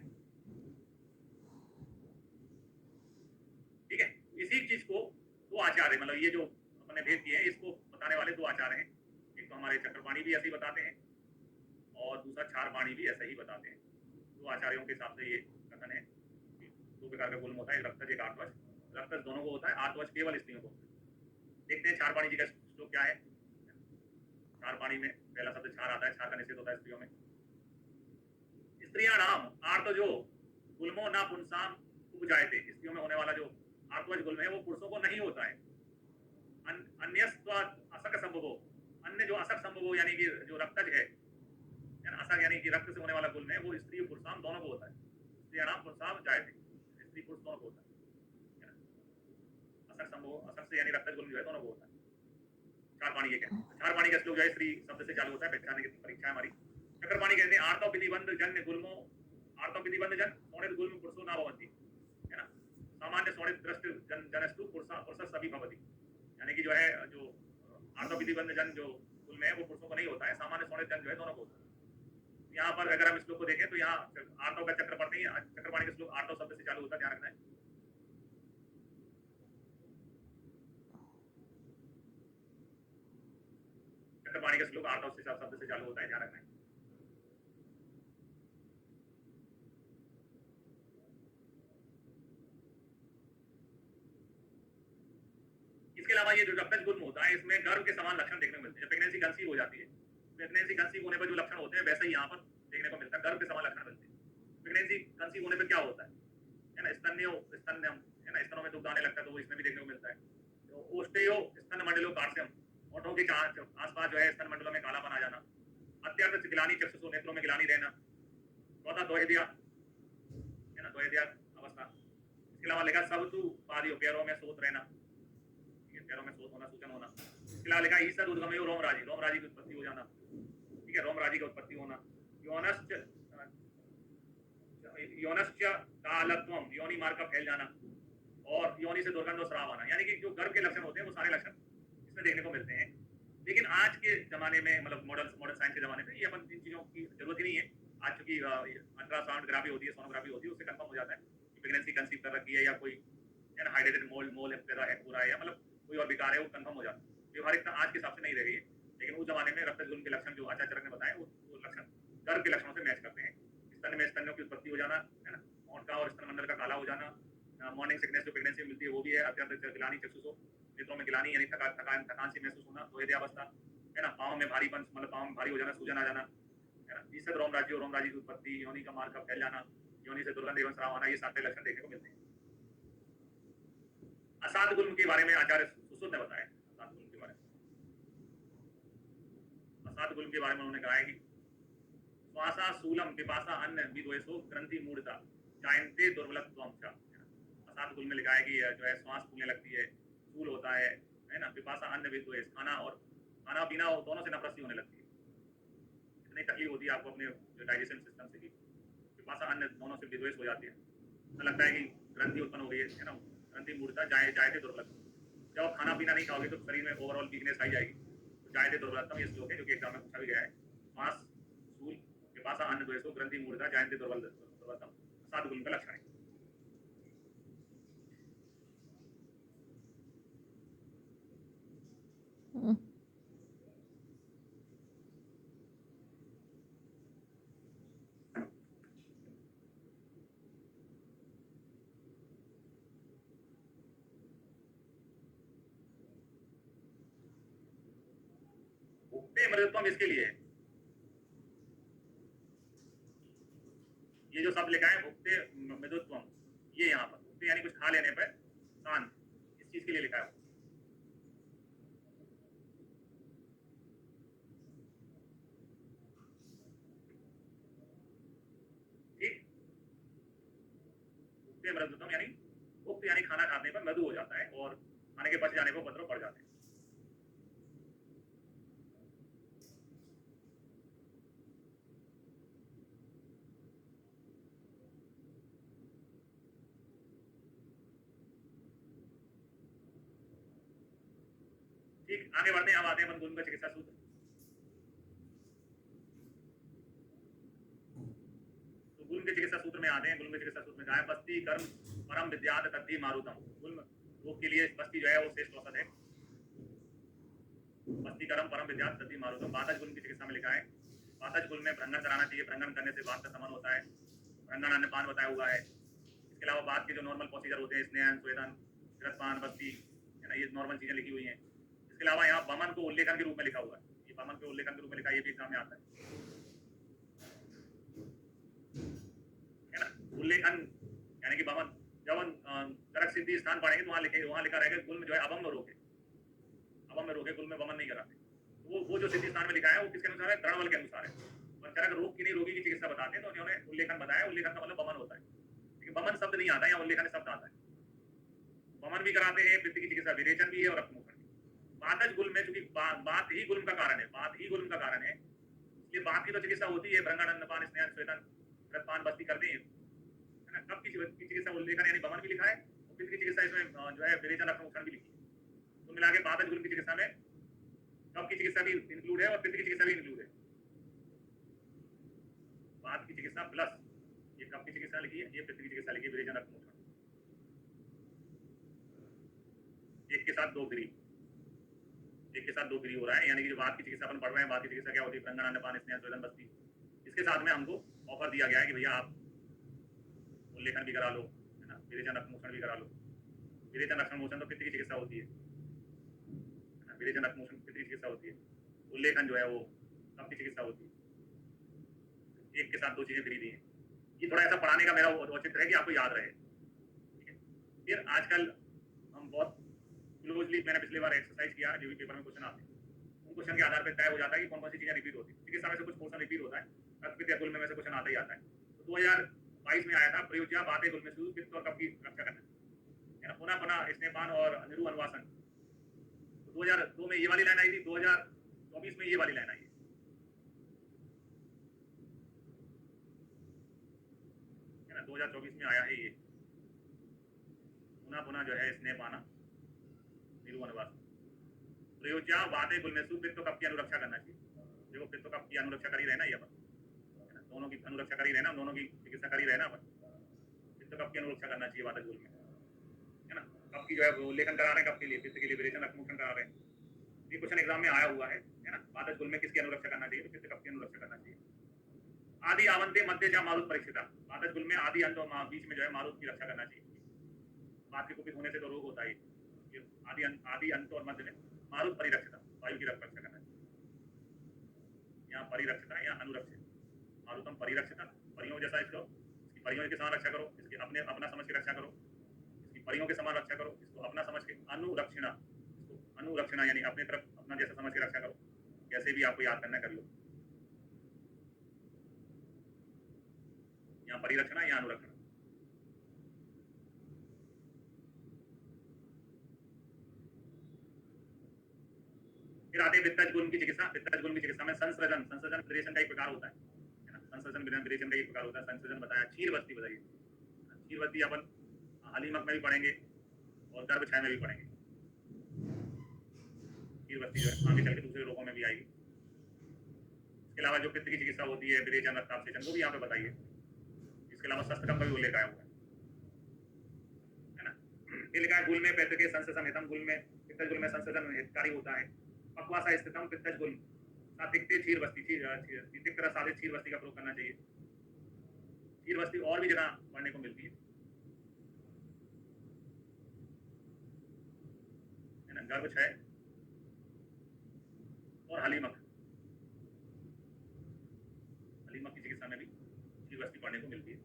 ठीक है, इसी चीज को दो आचार्य, मतलब ये जो अपने भेद किए हैं इसको बताने वाले दो आचार्य हैं। एक तो हमारे चक्रपाणी भी ऐसे ही बताते हैं और दूसरा क्षारपाणी भी ऐसे ही बताते हैं। दो आचार्यों के हिसाब से ये कथन है कि दो प्रकार का गुल्म होता है, एक रक्तज एक आर्तवज। रक्तज दोनों को होता है, आर्तवज केवल स्त्रियों को। देखते हैं क्षारपाणी जी का श्लोक क्या है। क्षारपाणी में पहला शब्द क्षार आता है, क्षार का निषेध होता है स्त्रियों में। स्त्रियाणाम आर्तजो गुल्मो ना पुंसाम उपजायते, स्त्रियों में होने वाला जो आर्तवज गुल्म है वो पुरुषों को नहीं होता है। अन्यस्त्वा असक संभवो, अन्य जो असक संभवो यानी कि जो रक्तज है, असक यानी कि रक्त से होने वाला गुल्म है, वो स्त्री पुरुषाम दोनों को होता है। स्त्रियाणाम पुंसाम जायते, स्त्री पुरुष दोनों को होता है। असक संभव, असक से यानी रक्तज गुल्म जो है दोनों को होता है। क्षारपाणी ये कहते हैं। क्षारपाणी का श्लोक जो है स्त्री शब्द से चालू होता है, पहचानने की परीक्षा है हमारी। चक्रपाणी कहते हैं आर्तव विधिबंध जन्य गुल्मो, आर्तव विधिबंध जन सोणित गुल्म पुरुषो न भवन्ति, है ना, सामान्य सोणित दृष्टि जनस्तु पुरुष सभी भवति, यानी कि जो है जो आर्तव विधिबंध जन जो गुल्म है वो पुरुषों को नहीं होता है, सामान्य सोणित जन जो है दोनों को होता है। यहाँ पर अगर हम श्लोक को देखें तो यहाँ आर्तव का चक्र पढ़ते हैं, चक्रपाणी का श्लोक आर्तव शब्द से चालू होता है, ध्यान रखना है। चक्रपाणी का श्लोक आर्तव से शब्द से चालू होता है, ध्यान रखना है। इसके अलावा ये जो रक्तज गुल्म होता है इसमें गर्भ के समान लक्षण देखने को मिलते हैं। जब प्रेगनेंसी कंसीव हो जाती है, प्रेगनेंसी कंसीव होने पर जो लक्षण होते हैं वैसे ही यहाँ पर देखने को मिलता है, गर्भ के समान लक्षण मिलते हैं। प्रेगनेंसी कंसीव होने पर क्या होता है ना, स्तन्यम है ना, स्तनों में दुग्ध आने लगता है, तो वो इसमें भी देखने को मिलता है। तो ओस्टेयो स्तन मंडलो कार्सियम, होठों के आसपास जो है स्तन मंडलों में कालापन आ जाना। अत्यंत गिलानी चक्षुषो, नेत्रों में गिलानी रहना। चौथा दोहिदिया, है ना, दोहिदिया अवस्था। इसके अलावा लिखा सब तू पादियों, पैरों में सोत रहना, पैरों में सोत होना, सूजन होना। इसके अलावा लिखा ईसद उद्गमयो रोमराजी, रोमराजी की उत्पत्ति हो जाना, ठीक है, रोमराजी की उत्पत्ति होना। योनश्च कालत्वम, योनि मार्ग का फैल जाना, और योनि से दुर्गंध और श्राव आना, यानी कि जो गर्भ के लक्षण होते हैं वो सारे लक्षण इसमें देखने को मिलते हैं। लेकिन आज के जमाने में, मतलब मॉडर्न साइंस के जमाने में ये अपन इन चीजों की जरूरत ही नहीं है। आज चूंकि अल्ट्रासाउंडग्राफी होती है, सोनोग्राफी होती है, उससे कंफर्म हो जाता है कि प्रेगनेंसी कंसीव कर रखी है या कोई हाइड्रेटेड मोल पैदा है पूरा है, या मतलब कोई और विकार है, वो कंफर्म हो जाता है। व्यवहारिकता आज के हिसाब से नहीं रह गई है, लेकिन उस जमाने में रक्तज गुल्म के लक्षण जो आचार्य चरक ने बताए वो लक्षण गर्भ के लक्षणों से मैच करते हैं। स्तन में स्तनों की उत्पत्ति हो जाना, है ना, होंठ का और स्तन मंडल का काला हो जाना। मॉर्निंग सिकनेस जो प्रेगनेंसी में मिलती है वो भी है। अत्यंत गिलानी चक्षुषो, नेत्रों में गिलानी यानी थकान सी महसूस होना, दोहिदिया अवस्था, है ना, पाँव में भारीपन, मतलब पाँव में भारी हो जाना, सूजन आ जाना। है ना। ईसद रोम राज्य और रोम राज्य की उत्पत्ति, योनि का मार्ग का फैल जाना, योनि से दुर्गंध एवं श्राव आना, ये सारे लक्षण देखने को मिलते हैं। असाध गुल्म के बारे में आचार्य सुश्रुत ने बताया। असाध गुल्म के बारे में, असाध गुल्म के बारे में उन्होंने कहा है कि श्वासा शूलम पिपासा अन्न विद्वेषो ग्रंथि मूढ़ता जायन्ते दुर्बलत्वम च। असाध गुल्म में लिखा है कि जो है श्वास फूलने लगती है, शूल होता है ना, पिपासा अन्न विद्वेष, खाना पीना दोनों से नफरत सी होने लगती है, इतनी तकलीफ होती है आपको अपने डाइजेशन सिस्टम से, पिपासा अन्न दोनों से विद्वेष हो जाती है, ऐसा लगता है कि ग्रंथि उत्पन्न हो गई है ना, ग्रंथि मूढ़ता जायते दुर्बलत्वम। जब आप खाना पीना नहीं खाओगे तो शरीर में ओवरऑल वीकनेस आई जाएगी, तो जायते दुर्बलत्वम ये श्लोक है जो कि एग्जाम में पूछा भी गया है। श्वास शूल पिपासा अन्न द्वेषो ग्रंथि मूढ़ता जायते दुर्बलत्वम असाध गुल्म का लक्षण है। भुक्ते मृतत्वम इसके लिए है। ये जो शब्द लिखा है भुक्ते मृतत्वम, ये यहाँ पर भुक्ते यानी कुछ खा लेने पर शांत, इस चीज के लिए लिखा है। ठीक, भुक्ते मृतत्वम यानी भुक्त यानी खाना खाने पर मृदु हो जाता है और खाने के बच जाने पर उपद्रव बढ़ जाते हैं। ठीक, आगे बढ़ते हैं। अब आते हैं अपन गुल्म का चिकित्सा सूत्र। तो गुल्म के चिकित्सा सूत्र में आते हैं। गुल्म के चिकित्सा सूत्र में कहा है बस्ती कर्म परम विद्यात तद्धि मारुतम। गुल्म रोग के लिए बस्ती जो है वो श्रेष्ठ औषध है। बस्ती कर्म परम विद्यात तद्धि मारुतम। बातज गुल्म की चिकित्सा में लिखा है बातज गुल्म में भ्रंगन कराना चाहिए, भ्रंगन करने से बात का समन होता है। भ्रंगन अन्नपान बताया हुआ है। इसके अलावा बात के जो नॉर्मल प्रोसीजर होते हैं, स्नेहन स्वेदन घृतपान बस्ती है ना, ये नॉर्मल चीजें लिखी हुई हैं। इसके अलावा यहाँ बमन को उल्लेखन के रूप में लिखा हुआ है, ये बमन के उल्लेखन के रूप में लिखा है, ये भी एग्जाम में आता है ना। उल्लेखन यानी कि बमन, जब हम चरक सिद्धि स्थान पढ़ेंगे तो वहाँ लिखा रहेगा गुल्म जो है अबम रोग है, अबम रोग है, गुल्म में बमन नहीं कराते। तो वो जो सिद्धि स्थान में लिखा है वो किसके अनुसार है? द्रढ़बल के अनुसार है। और चरक रोग की नहीं रोगी की चिकित्सा बताते हैं तो उन्होंने उल्लेखन बताया, उल्लेखन का मतलब बमन होता है, लेकिन बमन शब्द नहीं आता है, यहाँ उल्लेखन शब्द आता है। बमन भी कराते हैं, पित्त की चिकित्सा विरेचन भी है और रक्तमोचन भी। बातज गुल्म में चूंकि बात ही गुल्म का कारण है, बात ही गुल्म का कारण है, इसलिए बात की तो चिकित्सा होती है, भ्रंगन अन्नपान स्नेहन स्वेदन घृतपान बस्ती करते हैं है ना। कब की चिकित्सा उल्लेखन यानी बमन भी लिखा है और पित्त की चिकित्सा इसमें जो है विरेचन रक्तमोचन भी लिखी है। तो मिला के बातज गुल्म की चिकित्सा में कब की चिकित्सा भी इंक्लूड है और पित्त की चिकित्सा भी इंक्लूड है। बात की चिकित्सा प्लस ये कब की चिकित्सा लिखी है, ये पित्त की चिकित्सा लिखी है, विरेचन रक्तमोचन। एक के साथ दो गिरी, एक के साथ दो गिरी हो रहा है, यानी कि जो बात की चिकित्सा अपन पढ़ रहे हैं, बात की चिकित्सा क्या होती है? भ्रंगन अन्नपान स्नेहन स्वेदन बस्ती। इसके साथ में हमको ऑफर दिया गया है कि भैया आप उल्लेखन भी करा लो है ना, विरेचन रक्तमोचन भी करा लो। विरेचन रक्तमोचन तो पित्त की चिकित्सा होती है, विरेचन रक्तमोचन पित्त की चिकित्सा होती है। उल्लेखन जो है वो कब की चिकित्सा होती है? एक के साथ दो चीजें फ्री दी हैं। ये थोड़ा ऐसा पढ़ाने का मेरा औचित्य है कि आपको याद रहे, ठीक है। फिर आजकल हम बहुत क्लोजली, मैंने पिछली बार एक्सरसाइज किया, जो भी पेपर में क्वेश्चन आते हैं उन क्वेश्चन के आधार पर तय हो जाता है कि कौन कौन सी चीजें रिपीट होती है। चिकित्सा में से कुछ पोर्शन रिपीट होता है, रक्तपित्त या गुल्म में से क्वेश्चन आता ही आता है। तो 2022 में आया था प्रयोज्या बातें गुल्म में पित्त और कफ की रक्षा करना है ना, पुनः पुनः स्नेहपान और निरु अनुवासन। 2002 में ये वाली लाइन आई थी, 2024 में ये वाली लाइन आई है ना, 2024 में आया है ये पुनः पुनः जो है स्नेहपाना निरु अनुवासन। प्रयोज्या बातें गुल्मेशु पित्त कफ की अनुरक्षा करना चाहिए। देखो पित्त कफ की अनुरक्षा कर ही रहना, ये अपन है ना, दोनों की अनुरक्षा कर ही रहना, दोनों की चिकित्सा कर ही रहना अपन। पित्त कफ की अनुरक्षा करना चाहिए बातज गुल्म में है ना। कफ की जो है उल्लेखन करा रहे हैं, कफ के लिए, पित्त के लिए विरेचन रक्तमोचन करा रहे हैं। ये क्वेश्चन एग्जाम में आया हुआ है ना। बातज गुल्म में किसकी अनुरक्षा करना चाहिए? तो पित्त कफ की अनुरक्षा करना चाहिए। आदि आवंते मध्य जा मारुत परीक्षिता। बातज गुल्म में आदि अंत और बीच में जो है मारुत की रक्षा करना चाहिए। बात के कुपित होने से तो रोग होता है, आदि अंत और मध्य में मारुत परिरक्षिता, वायु की रक्षा करना चाहिए। यहाँ परिरक्षिता या अनुरक्षित मारुतम परिरक्षिता, परियों जैसा इसको, इसकी परियों के समान रक्षा करो, इसकी अपने अपना समझ के रक्षा करो, इसकी परियों के समान रक्षा करो, इसको अपना समझ के अनुरक्षिणा, इसको अनुरक्षिणा यानी अपने तरफ अपना जैसा समझ के रक्षा करो। कैसे भी आपको याद करना कर लो, यहाँ परिरक्षणा या अनुरक्षणा। फिर आते वित्तज गुण की चिकित्सा। वित्तज गुण की चिकित्सा में संसर्जन, संसर्जन विरेचन का एक प्रकार होता है ना, संसर्जन विरेचन का एक प्रकार होता है। संसर्जन बताया। क्षीर बस्ती बताइए। क्षीर बस्ती अपन हलीमक में भी पढ़ेंगे और गर्भ छाया में भी पढ़ेंगे। क्षीर बस्ती जो है आगे चल के दूसरे रोगों में भी आएगी। इसके अलावा जो पित्त की चिकित्सा होती है, विरेचन, रक्ताभिषेचन, वो भी यहाँ पे बताइए। इसके अलावा शस्त्रकम का भी उल्लेख आया हुआ है ना। ये लिखा है गुल में पित्त के संसर्जन हितम, गुल में पित्तज गुल में संसर्जन हितकारी होता है। पक्वासा स्थितम पित्तज गुल सातिक्ते क्षीर बस्ती, तिक्त रस साधित क्षीर बस्ती का प्रयोग करना चाहिए। क्षीर बस्ती और भी जगह पढ़ने को मिलती है ना। गर्भ क्षय और हलीमक, हलीमक की चिकित्सा में भी क्षीर बस्ती पढ़ने को मिलती है।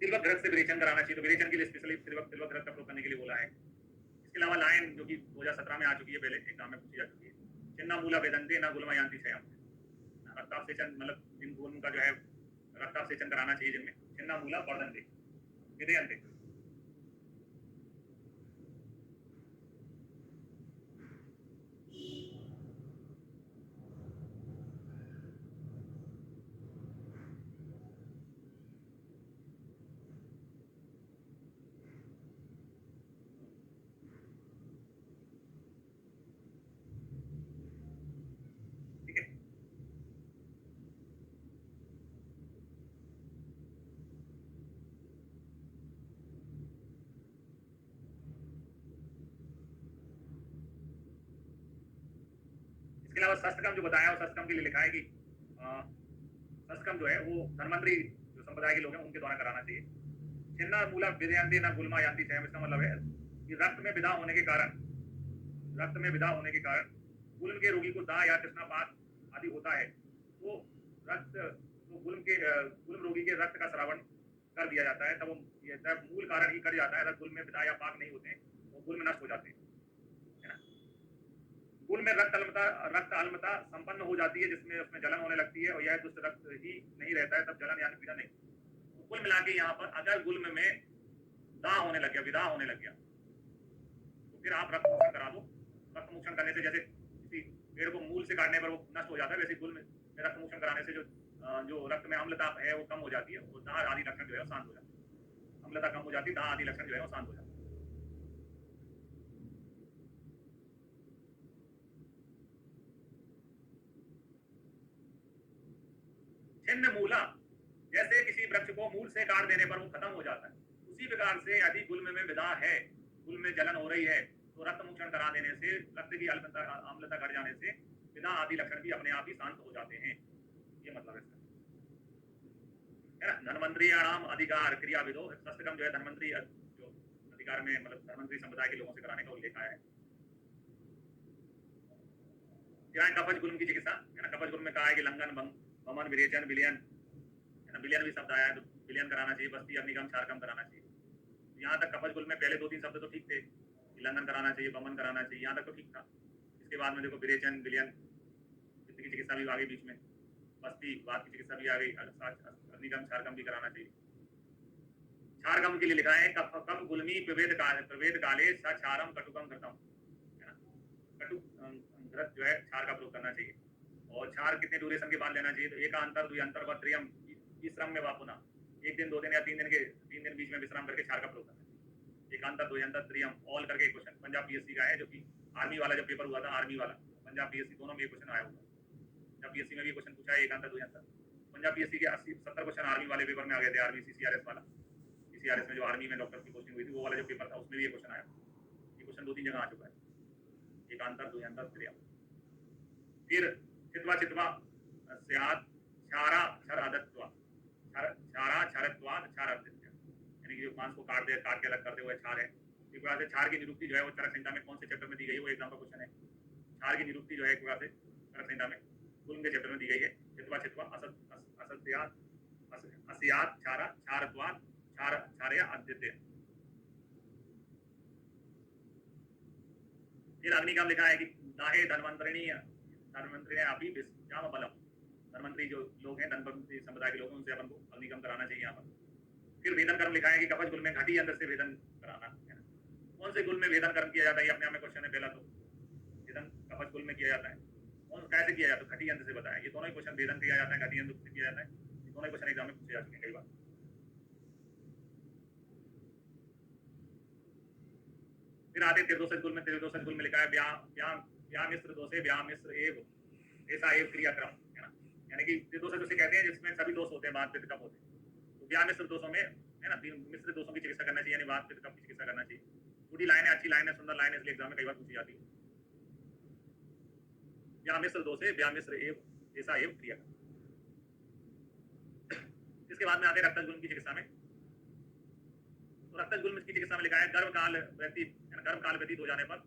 तिलवक घृत से विरेचन कराना चाहिए, तो विरेचन के लिए स्पेशली तिलवक घृत का प्रयोग करने के लिए बोला है। इसके अलावा लाइन जो कि 2017 में आ चुकी है, पहले एग्जाम में पूछी जा चुकी है, चिन्ना मूला वेदंते ना गुलमा यांति क्षयम, रक्ताभिषेचन मतलब जिन गुण का जो है रक्ताभिषेचन कराना चाहिए, जिनमें चिन्ना मूला वर्धनते विधेयन्ते। ठीक है, इसके अलावा शस्त्रकम जो बताया, वो शस्त्रकम के लिए लिखा है कि शस्त्रकम जो है वो धन्वंतरी जो संप्रदाय के लोग हैं उनके द्वारा कराना चाहिए। चिन्ना मूला विधेयन्ते ना गुलमा यांति क्षयम, इसका मतलब है कि रक्त में विदा होने के कारण, रक्त में विदा होने के कारण गुल्म के रोगी को दाह या कृष्णापात आदि होता है, तो रक्त तो गुल्म रोगी के रक्त का श्रावण कर दिया जाता है, तब वो जब मूल कारण ही कट जाता है, अगर गुल्म में विदा या पाक नहीं होते हैं तो गुल्म नष्ट हो जाते हैं, है ना। गुल में रक्त अल्पता संपन्न हो जाती है, जिसमें उसमें जलन होने लगती है, और यह दुष्ट रक्त ही नहीं रहता है, तब जलन यानी पीड़ा नहीं। तो कुल मिला के यहाँ पर अगर गुल्म में दाह होने लग गया, विदा होने लग गया, तो फिर आप रक्त मोक्षण करा दो। रक्त मोक्षण करने से जैसे किसी पेड़ को मूल से काटने पर वो नष्ट हो जाता है, वैसे गुल्म में रक्त मोक्षण कराने से जो रक्त में अम्लता है वो कम हो जाती है, और दाह आदि लक्षण जो है वो शांत हो जाते हैं। अम्लता कम हो जाती है, दाह आदि लक्षण जो है वो शांत हो जाते हैं। छिन्न मूला, जैसे किसी वृक्ष को मूल से काट देने पर वो खत्म हो जाता है, उसी प्रकार से यदि गुल्म में विदा है, गुल्म में जलन हो रही है, तो रक्त मोक्षण करा देने से, रक्त की अम्लता घट जाने से विदा आदि लक्षण भी अपने आप ही शांत हो जाते हैं। ये मतलब है इसका, है ना। धन्वंतरीणाम अधिकार क्रिया विदो, शस्त्रकम जो है धन्वंतरी जो अधिकार में मतलब धन्वंतरी संप्रदाय के लोगों से कराने का उल्लेख आया है। कपज गुल्म की चिकित्सा, है ना। कपज गुल्म में कहा है कि लंघन, वमन, विरेचन, विलयन, है ना। विलयन भी शब्द आया है, तो विलयन कराना चाहिए, बस्ती, अग्निगम, क्षारकम कराना चाहिए। यहाँ तक कपज गुल्म में पहले 2-3 शब्द तो ठीक थे, लंघन कराना चाहिए, वमन कराना चाहिए, यहाँ तक तो ठीक था। इसके बाद में देखो विरेचन, विलयन, पित्त की चिकित्सा भी आ गई बीच में, बस्ती, वात की चिकित्सा भी आ गई, अग्निगम, क्षारकम भी कराना चाहिए। क्षारकम के लिए लिखा है कप गुल्मी प्रवेद काले क्षारम कटुकम घृतम, है ना। कटु घृत जो है क्षार का प्रयोग करना चाहिए, और क्षार कितने ड्यूरेशन के बाद लेना चाहिए, तो एकांतर द्व्यंतर व त्रियम, श्रम में वापुना, 1 दिन 2 दिन या 3 दिन बीच में विश्राम करके क्षार का प्रयोग करना चाहिए। एकांतर द्व्यंतर त्रियम ऑल करके क्वेश्चन पंजाब पीएससी का है, जो कि आर्मी वाला जब पेपर हुआ था, आर्मी वाला पंजाब पीएससी दोनों में क्वेश्चन आया हुआ। पंजाब पीएससी में भी क्वेश्चन पूछा है एकांतर द्व्यंतर। पंजाब पीएससी के 80-70 क्वेश्चन आर्मी वाले पेपर में आ गए थे, आर्मी सीसीआरएस वाला, सीसीआरएस में जो आर्मी में डॉक्टर की पोस्टिंग हुई थी, वो वाला जो पेपर था उसमें भी ये क्वेश्चन आया। ये क्वेश्चन 2-3 जगह आ चुका है, एकांतर द्व्यंतर त्रियम। फिर चित्वा चित्वा स्यात् क्षारा क्षरादत्वा, क्षारा क्षरत्वाद क्षारादित्य, यानी कि जो मांस को काट के अलग करते हुए क्षार है। एक प्रकार से क्षार की निरुक्ति जो है वो चरक संहिता में कौन से चैप्टर में दी गई है, वो एग्जाम का क्वेश्चन है। क्षार की निरुक्ति जो है एक प्रकार से चरक संहिता में गुल्म के चैप्टर में दी गई है। चित्वा चित्वा असत्यात अस्यात क्षारा क्षारत्वात् क्षार क्षारया अद्यते। फिर अग्नि का लिखा है कि नाहे धनवंतरिणी धनवंतरी अपनी विश्याम बलम। धनवंतरी जो लोग हैं, धनवंतरी संप्रदाय के लोग हैं, उनसे अपन को अग्निकम कराना चाहिए यहाँ पर। फिर वेदन कर्म लिखा है कि कवच गुल में घटी अंदर से वेदन कराना है। कौन से गुल में वेदन कर्म किया जाता है, ये अपने आप में क्वेश्चन है पहला। तो वेदन कवच गुल में किया जाता है, और कैसे किया जाता है, घटी अंत से बताया। ये दोनों ही क्वेश्चन वेदन किया जाता है, घटी अंत से किया जाता है, ये दोनों ही क्वेश्चन एग्जाम में पूछे जा चुके हैं कई बार। फिर आते त्रिदोषज गुल में, त्रिदोषज गुल में लिखा है व्याम मिश्र दोषे व्याम मिश्र एव ऐसा एव क्रियाक्रम है ना, यानी कि त्रिदोषज उसे कहते हैं जिसमें सभी दोष होते हैं, वात पित्त कफ होते हैं। तो व्याम मिश्र दोषों में है ना, मिश्र दोषों की चिकित्सा करना चाहिए, यानी वात पित्त कफ की चिकित्सा करना चाहिए। छोटी लाइन है, अच्छी लाइन है, सुंदर लाइन है, इसलिए एग्जाम में कई बार पूछी जाती है। व्याम मिश्र दोषे व्याम मिश्र एव ऐसा एव क्रियाक्रम। इसके बाद में आते हैं रक्तज गुल्म की चिकित्सा में। तो रक्तज गुल्म की चिकित्सा में लिखा है गर्भ काल व्यतीत हो जाने पर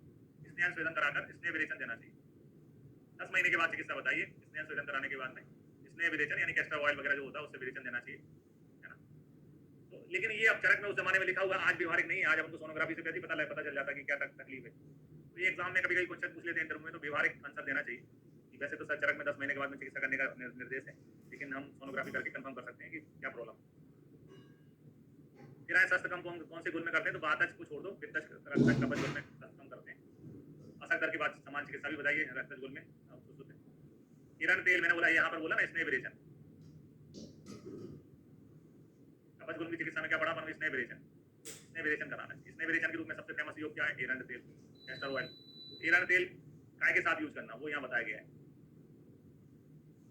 स्नेह स्वेदन कराकर स्नेह विरेचन देना चाहिए। 10 महीने के बाद चिकित्सा बताइए। स्नेह स्वेदन कराने के बाद में स्नेह विरेचन यानी कैस्टर ऑयल वगैरह जो होता है उससे विरेचन देना चाहिए, है ना। तो लेकिन ये अब चरक में उस जमाने में लिखा हुआ, आज व्यवहारिक नहीं है। आज हमको सोनोग्राफी से पहले पता चल जाता है कि क्या तकलीफ है। तो ये एग्जाम में कभी कभी क्वेश्चन पूछ लेते हैं इंटरव्यू में, तो व्यवहारिक आंसर देना चाहिए कि वैसे तो सर चरक में 10 महीने के बाद में चिकित्सा करने का निर्देश है, लेकिन हम सोनोग्राफी करके कंफर्म कर सकते हैं कि क्या प्रॉब्लम। फिर आए शस्त्र कम कौन से गुल में करते हैं, तो वातज को छोड़ दो, पित्तज रक्तज कफज गुल में शस्त्र कम करते हैं। असर के बाद समान चिकित्सा भी बताइए रक्तज गुल में। किरण तेल मैंने बोला, यहाँ पर बोला ना स्नेह विरेचन। कफज गुल की चिकित्सा में क्या पढ़ा अपन, स्नेह विरेचन। स्नेह विरेचन कराना चाहिए। स्नेह विरेचन के रूप में सबसे फेमस योग क्या है, एरंड तेल, कैस्टर ऑयल। एरंड तेल काय के साथ यूज करना, वो यहाँ बताया गया है।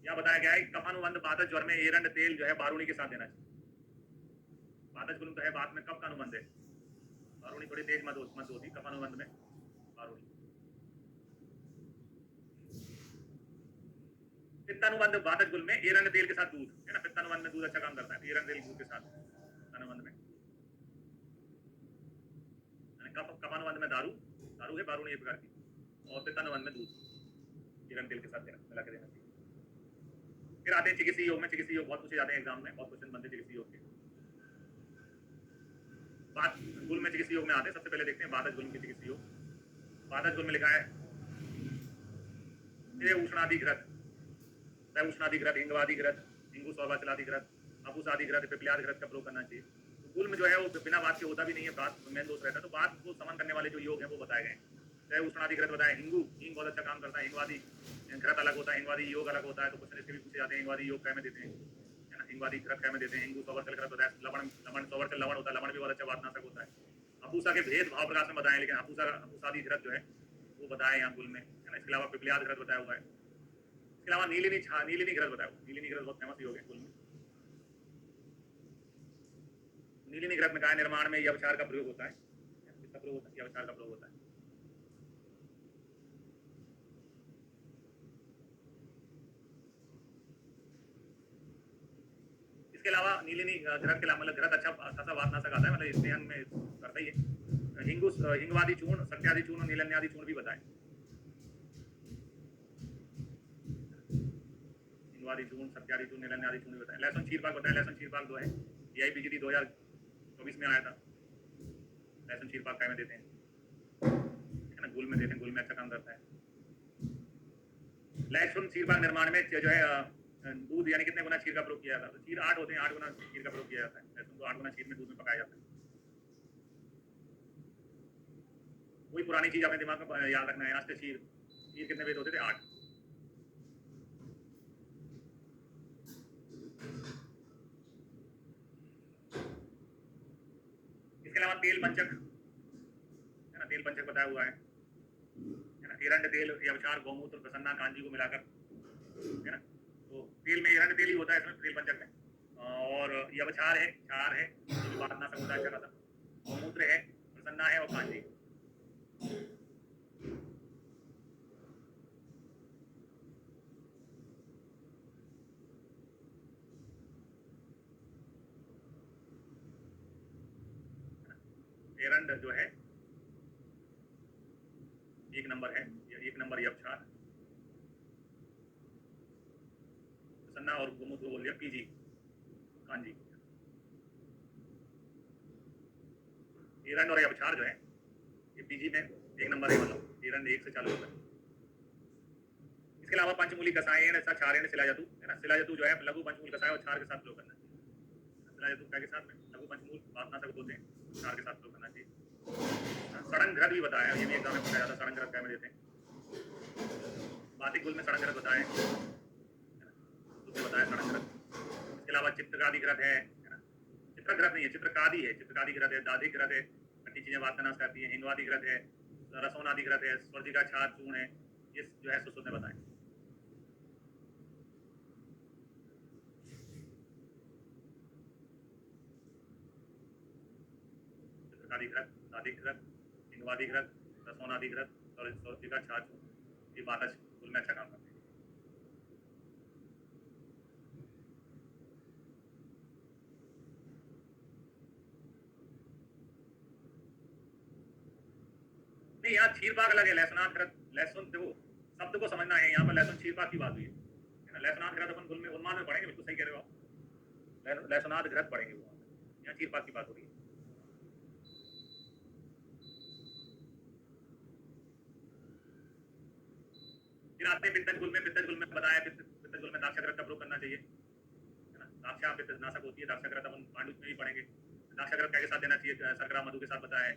यहाँ बताया गया है कफानुबंध बातज ज्वर में एरंड तेल जो है बारूणी के साथ देना चाहिए। बातज गुल्म तो है बात में, कब का अनुबंध है, बारूणी थोड़ी तेज मत होती, कफानुबंध में बारूणी। पित्तानुबंध बातज गुल में एरंड तेल के साथ दूध है ना, पित्तानुबंध में दूध अच्छा काम करता है, एरंड तेल दूध के साथ पित्तानुबंध में। कफानुबंध में दारू है बारूणी एक प्रकार की, और पित्तानुबंध में दूध एरंड तेल के साथ मिला के देना चाहिए। फिर आते हैं चिकित्सीय योग में। चिकित्सीय योग बहुत पूछे जाते हैं एग्जाम में, बहुत क्वेश्चन बनते हैं चिकित्सीय योग के। बात गुल में चिकित्सीय योग में आते हैं, सबसे पहले देखते हैं बातज गुल की चिकित्सीय योग। बातज गुल में लिखा है उष्णाधिघृत, उष्णाधिघृत, हिंगवादिघृत, हिंगू सौभाचलाधिघृत, अपुसादिघृत, पिपल्यादिघृत का प्रयोग करना चाहिए। तो गुल में जो है वो बिना बात के होता भी नहीं है, बात मेन दोष रहता है। तो बात को समन करने वाले जो योग है वो बताए गए हैं। चाहे उष्णाधिघृत बताया, हींग बहुत अच्छा काम करता है, हिंगवादी घृत अलग होता है, हिंगवादी योग अलग होता है। तो क्वेश्चन इसके भी पूछे जाते हैं, हिंगवादी योग क्या में देते हैं, है ना, हिंगवादी घृत क्या में देते हैं। हिंगू सौवर्चल घृत होता है, लवण सौवर्चल लवण होता है, लवण भी बहुत अच्छा वातनाशक होता है। अपूसा के भेद भाव प्रकाश में बताएं, लेकिन अपूसादी घृत जो है वो बताया यहाँ गुल में, है ना। इसके अलावा पिपल्याद घृत बताया हुआ है। इसके अलावा नीलिनी घृत बताया हुआ। नीलिनी घृत बहुत फेमस योग है गुल में। नीलिनी घृत में काय निर्माण में यवचार का प्रयोग होता है, किसका प्रयोग होता है, यवचार का प्रयोग होता है। इसके अलावा नीलिनी घृत के अलावा मतलब घृत अच्छा खासा वातनाशक आता है, मतलब स्नेहन में करता ही है। हिंगवादी चूर्ण, सत्यादि चूर्ण, नीलन्यादि चूर्ण भी बताए। हिंगवादी चूर्ण, सत्यादि चूर्ण, नीलन्यादि चूर्ण भी बताए। लहसुन क्षीरपाक बताया। लहसुन क्षीरपाक जो है AIPGD 2024 में आया था। लहसुन क्षीरपाक काय में देते हैं, है ना, गुल में देते हैं, गुल में अच्छा काम करता है। लहसुन क्षीरपाक निर्माण में जो है दूध यानी कितने गुना क्षीर का प्रयोग किया जाता है, तो क्षीर 8 होते हैं, 8 गुना क्षीर का प्रयोग किया जाता है। लहसुन को 8 गुना क्षीर में दूध में पकाया जाता है। कोई पुरानी चीज अपने दिमाग में याद रखना है। आज से क्षीर कितने वेद होते थे, 8। इसके अलावा तेल पंचक, है ना, तेल पंचक बताया हुआ है ना। एरंड तेल, यवचार, गौमूत्र, प्रसन्ना, कांजी को मिलाकर, है ना। तो तेल में एरंड तेल ही होता है इसमें, तेल पंचक में। और यवचार है, क्षार है, जो भी वातनाशक होता है अच्छा खासा। गौमूत्र है, प्रसन्ना है, और कांजी। एरंड जो है 1 नंबर है, 1 नंबर यवचार। अन्ना और गोमूत्र को बोल दिया पीजी, कांजी। एरंड और अबछार जो है ये पीजी में 1 नंबर है, मतलब एरंड 1 से चालू होता है। इसके अलावा पंचमूली कसायन क्षारेण शिलाजतु है ना, शिलाजतु जो है लघु पंचमूल कसाय और क्षार के साथ प्रयोग करना चाहिए। शिलाजतु क्या के साथ में लघु पंचमूल वातनाशक बोलते हैं, क्षार के साथ प्रयोग करना चाहिए। सड़ंग घृत भी बताया, ये भी एग्जाम में पूछा जाता है, सड़ंग घृत क्या में देते हैं। बातिक गुल में सड़ंग घृत बताया, बताया सड़ंग घृत। इसके अलावा चित्रकादि घृत है ना, चित्रघृत नहीं है, चित्रकादि है, चित्रकादि घृत है, दादी घृत है, खट्टी चीजें वातनाश करती है, हिंगवादी घृत है, रसोनादि घृत है, स्वर्जी का छाछ चूर्ण है, ये जो है सुश्रुत ने बताए। चित्रकादि घृत, दादी घृत, हिंगवादी घृत, रसोनादि घृत और स्वर्जी का छाछ चूर्ण, ये वातज गुल में अच्छा काम करते हैं। नहीं, यहाँ क्षीर पाक अलग है, लहसुनाथ घृत, लहसुन देखो शब्द को समझना है, यहाँ पर लहसुन क्षीर पाक की बात हुई है ना। लहसुनाथ घृत अपन गुल में उन्माद में पढ़ेंगे, बिल्कुल सही कह रहे हो आप, लहसुनाथ घृत पढ़ेंगे वो, यहाँ क्षीर पाक की बात हो रही है। फिर आते हैं पित्तज गुल में, पित्तज गुल में बताया पित्तज गुल में दाक्षा घृत का प्रयोग करना चाहिए है ना। दाक्षा पित्तनाशक होती है, दाक्षा घृत अपन पांडुत में भी पढ़ेंगे। दाक्षा घृत के साथ देना चाहिए, शर्करा मधु के साथ बताया है।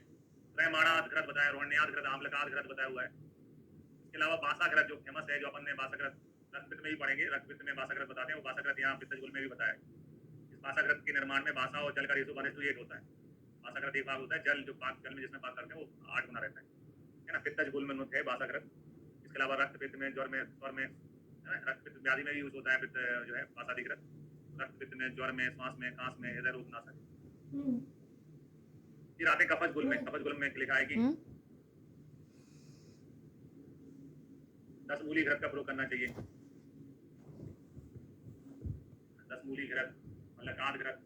त्रयमाणाद घृत बताया, रोहिण्याद घृत, आम्लकाद घृत बताया हुआ है। इसके अलावा बासा घृत जो फेमस है, जो अपन ने बासा घृत रक्तपित्त में भी पढ़ेंगे, रक्तपित्त में बासा घृत बताते हैं, वो बासा घृत यहाँ पित्तज गुल में भी बताया है। इस बासा घृत के निर्माण में बासा और जल का रेशो 1:8 होता है। बासा घृत एक भाग होता है, जल जो पाक जल में जिसमें पाक करते हैं वो 8 गुना रहता है ना। पित्तज गुल में है बासा घृत। इसके अलावा रक्तपित्त में, ज्वर में, स्वर में, रक्तपित्त व्याधि में भी यूज होता है पित्त जो है बासादि घृत। रक्तपित्त में, ज्वर में, श्वास में, कांस में, हृदय रोग नाशक। फिर आते हैं कफज गुल में, कफज गुल में लिखा है कि 10 मूली घृत का प्रयोग करना चाहिए। 10 मूली घृत, मल्लकाद घृत।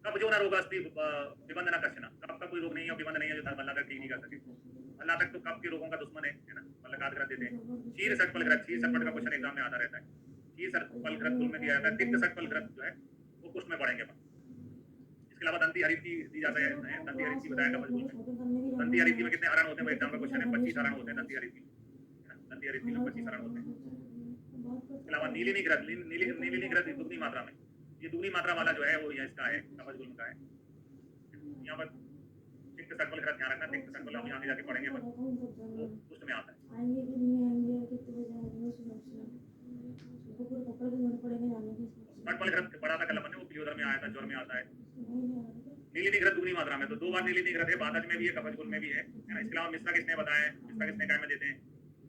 कब जो ना रोग अस्ति विबंध न कश्चन, कब का कोई रोग नहीं है, विबंध नहीं है जो मल्ला तक ठीक नहीं कर सके। मल्ला तक तो कब के रोगों का दुश्मन है ना, मल्लकाद घृत देते हैं। क्षीर सटपल घृत, क्षीर सटपल का क्वेश्चन एग्जाम में आता रहता है। क्षीर सटपल घृत कुल में दिया जाता है। तिक्त सटपल घृत जो है वो कुछ में पढ़ेंगे अपन। इसके अलावा दंती हरिति दी जाता है, दंती हरिति बताया कफज गुल में। दंती हरिति में कितने हरण होते हैं वो एग्जाम का क्वेश्चन है, 25 हरण होते हैं दंती हरिति में, दंती हरिति में 25 हरण होते हैं। इसके अलावा नीलिनी घृत, नीलिनी घृत दुगनी मात्रा में, ये दुगनी मात्रा वाला जो है वो यहाँ इसका है, कफज गुल का है। यहाँ पर तिक्त सटपल घृत ध्यान रखना, तिक्त सटपल हम आगे जाके पढ़ेंगे अपन, वो पुष्ट में आता है। सटपल घृत पढ़ा था कल हमने, वो पीलियोदर में आया था, ज्वर में आता है। नीलिनी घृत दुगनी मात्रा में, तो 2 बार नीलिनी घृत है, बादज में भी है, कफज गुल में भी है ना। इसके अलावा मिश्रा किसने बताया है, मिश्रा किसने काय में देते हैं।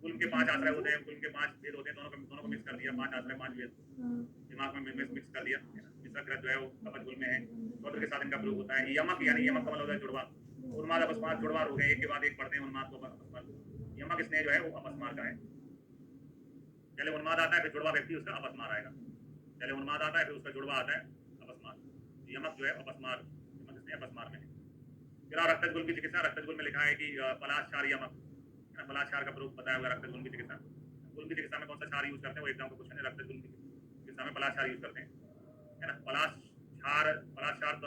कुल के 5 आश्रय होते हैं, कुल के 5 भेद होते हैं, दोनों को मिक्स कर दिया, 5 आश्रय 5 भेद दिमाग में मिक्स कर दिया। मिश्रा घृत जो है वो कफज गुल में है, शौद्र के साथ इनका प्रयोग होता है। यमक यानी यमक का मतलब होता है जुड़वा, उन्माद अपस्मार जुड़वा रोग है, एक के बाद एक पढ़ते हैं उन्माद को अपस्मार। यमक स्नेह जो है वो अपस्मार का है। पहले उन्माद आता है, फिर जुड़वा व्यक्ति उसका अपस्मार आएगा। पहले उन्माद आता है, फिर उसका जुड़वा आता है अपस्मार। यमक जो है अपस्मार, यमक स्नेह अपस्मार में है। फिर रक्तज गुल की चिकित्सा, रक्तज गुल में लिखा है कि पलाशक्षार यमक, पलाशक्षार का प्रयोग बताया हुआ रक्तज गुल की चिकित्सा। गुल की चिकित्सा में कौन सा क्षार यूज करते हैं वो एग्जाम का क्वेश्चन है। रक्तज गुल की चिकित्सा में पलाशक्षार यूज करते हैं है ना। पलाशक्षार, पलाशक्षार तो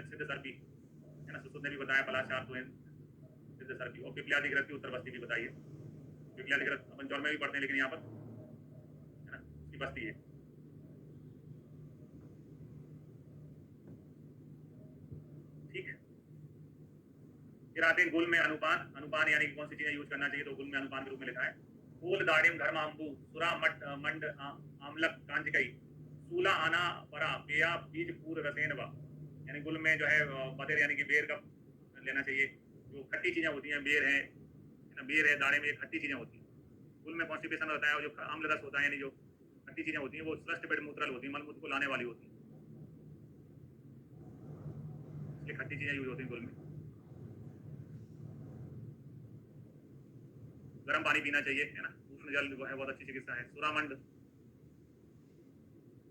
सिद्ध सर्पी है ना, सुश्रुत ने भी बताया पलाशक्षार तो सिद्ध सर्पी। और पिपल्यादि घृत की उत्तर बस्ती भी बताइए। पिपल्यादि घृत अपन ज्वर में भी पढ़ते हैं, लेकिन यहाँ पर है ना उसकी बस्ती है। ठीक है, फिर आते हैं गुल में अनुपान। अनुपान यानी कौन सी चीजें यूज करना चाहिए, तो गुल में अनुपान के रूप में लिखा है फूल दाड़िम धर्माम्बू सुरा मट मंड आमलक कांजकई सूला आना परा पेया बीज पूर रसेन वा। यानी गुल में जो है बदेर यानी कि बेर का लेना चाहिए। जो खट्टी चीजें होती हैं, बेर है ना, बेर है, दाड़े में खट्टी चीजें होती हैं। गुल में कॉन्स्टिपेशन होता है, और जो आम्ल रस होता है यानी जो खट्टी चीजें होती हैं वो स्वस्थ पेट मूत्रल होती है, मलमूत्र को लाने वाली होती है, इसलिए खट्टी चीजें यूज होती हैं गुल में। गर्म पानी पीना चाहिए है ना, उष्ण जल जो है बहुत अच्छी चिकित्सा है। सुरामंड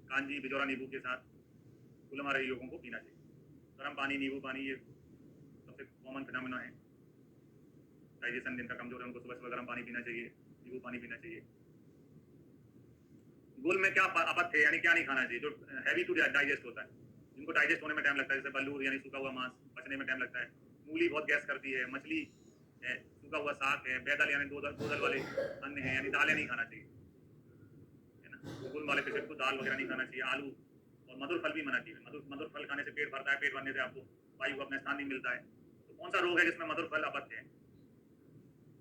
कांजी बिजोरा नींबू के साथ गुल हमारे लोगों को पीना चाहिए। गर्म पानी, नींबू पानी, ये सबसे कॉमन फिनोमेना है। डाइजेशन जिनका कमजोर है उनको सुबह सुबह गर्म पानी पीना चाहिए, नींबू पानी पीना चाहिए। गुल में क्या अपत्य है, यानी क्या नहीं खाना चाहिए जो हैवी टू डाइजेस्ट होता है, जिनको डाइजेस्ट होने में टाइम लगता है, जैसे बलूर यानी सूखा हुआ मांस पचने में टाइम लगता है, मूली बहुत गैस करती है, मछली है, सूखा हुआ साग है, बेदल यानी दो दल वाले अन्न है, यानी दालें नहीं खाना चाहिए, है ना। गुल वाले पेशेंट को दाल वगैरह नहीं खाना चाहिए, आलू और मधुर फल भी मना चाहिए। मधुर फल खाने से पेट भरता है, पेट भरने से आपको वायु को अपना स्थान नहीं मिलता है। तो कौन सा रोग है जिसमें मधुर फल अपत्य है,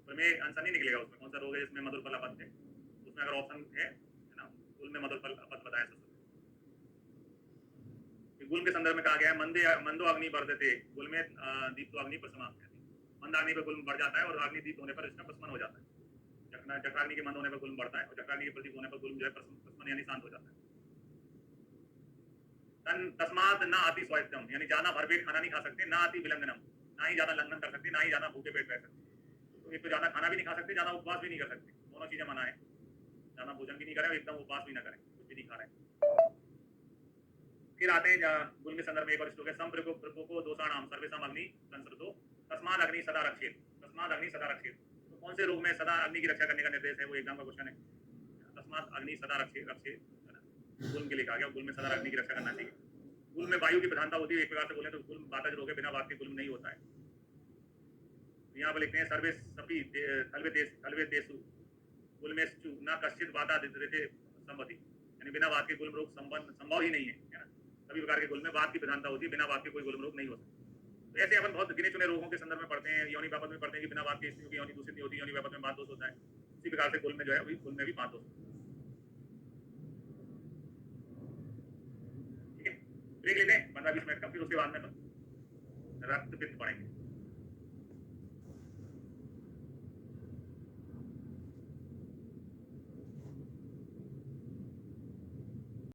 तो मैं आंसर नहीं निकलेगा उसमें, कौन सा रोग है जिसमें मधुर फल अपत्य है। उसमें अगर ऑप्शन है ना, गुल में मधुर फल अपत्य बताया सबसे। गुल के संदर्भ में कहा गया है मंदो अग्नि बढ़ते, गुल में दीप्तो अग्नि प्रसमाप्त है। मंद अग्नि पर गुल बढ़ जाता है और अग्नि दीप्त होने पर इसका प्रशमन हो जाता है। जठराग्नि के मंद होने पर गुल बढ़ता है और जठराग्नि के प्रदीप होने पर गुल जो है प्रशमन यानी शांत हो जाता है। तस्मात ना अति स्वास्थ्यम, यानी ज्यादा भरपेट खाना नहीं खा सकते, ना अति विलंघनम, ना ही ज्यादा लंघन कर सकते, ना ही ज्यादा भूखे पेट रह सकते। तो एक तो ज्यादा खाना भी नहीं खा सकते, ज्यादा उपवास भी नहीं कर सकते, दोनों चीजें मना है। ज्यादा भोजन भी नहीं करें, एकदम उपवास भी ना करें, कुछ भी नहीं खा रहे। फिर आते हैं गुल के संदर्भ में एक और श्लोक है, संप्रको दोषाणाम सर्वेषाम अग्नि संसृतो तस्माद अग्नि सदा रक्षेत, तस्माद अग्नि सदा रक्षेत। तो कौन से रोग में सदा अग्नि की रक्षा करने का निर्देश है, वो एग्जाम का क्वेश्चन है। तस्माद अग्नि सदा रक्षेत, गुल के लिए कहा गया, गुल में सदा अग्नि की रक्षा करना चाहिए। गुल में वायु की प्रधानता होती है, एक प्रकार से बोले तो गुल वातज रोग है, बिना वात के गुल नहीं होता है। यहाँ पर लिखते हैं सर्वे सपी खलवे देशु गुल में ना कश्चित वाता देते संपत्ति, यानी बिना वात के गुल रोग संभव ही नहीं है ना। सभी प्रकार के गुल में वात की प्रधानता होती है, बिना वात के कोई गुल रोग नहीं हो सकता। तो ऐसे अपन बहुत गिने चुने रोगों के संदर्भ में पढ़ते हैं, योनि व्यापक में पढ़ते हैं कि बिना वात के स्त्रियों की योनि दूषित नहीं होती, योनि व्यापक में वात दोष होता है। इसी प्रकार से गुल में जो है गुल में भी वात दोष। ठीक है, ब्रेक लेते हैं 15-20 मिनट का, फिर उसके बाद में रक्त पित्त पढ़ेंगे।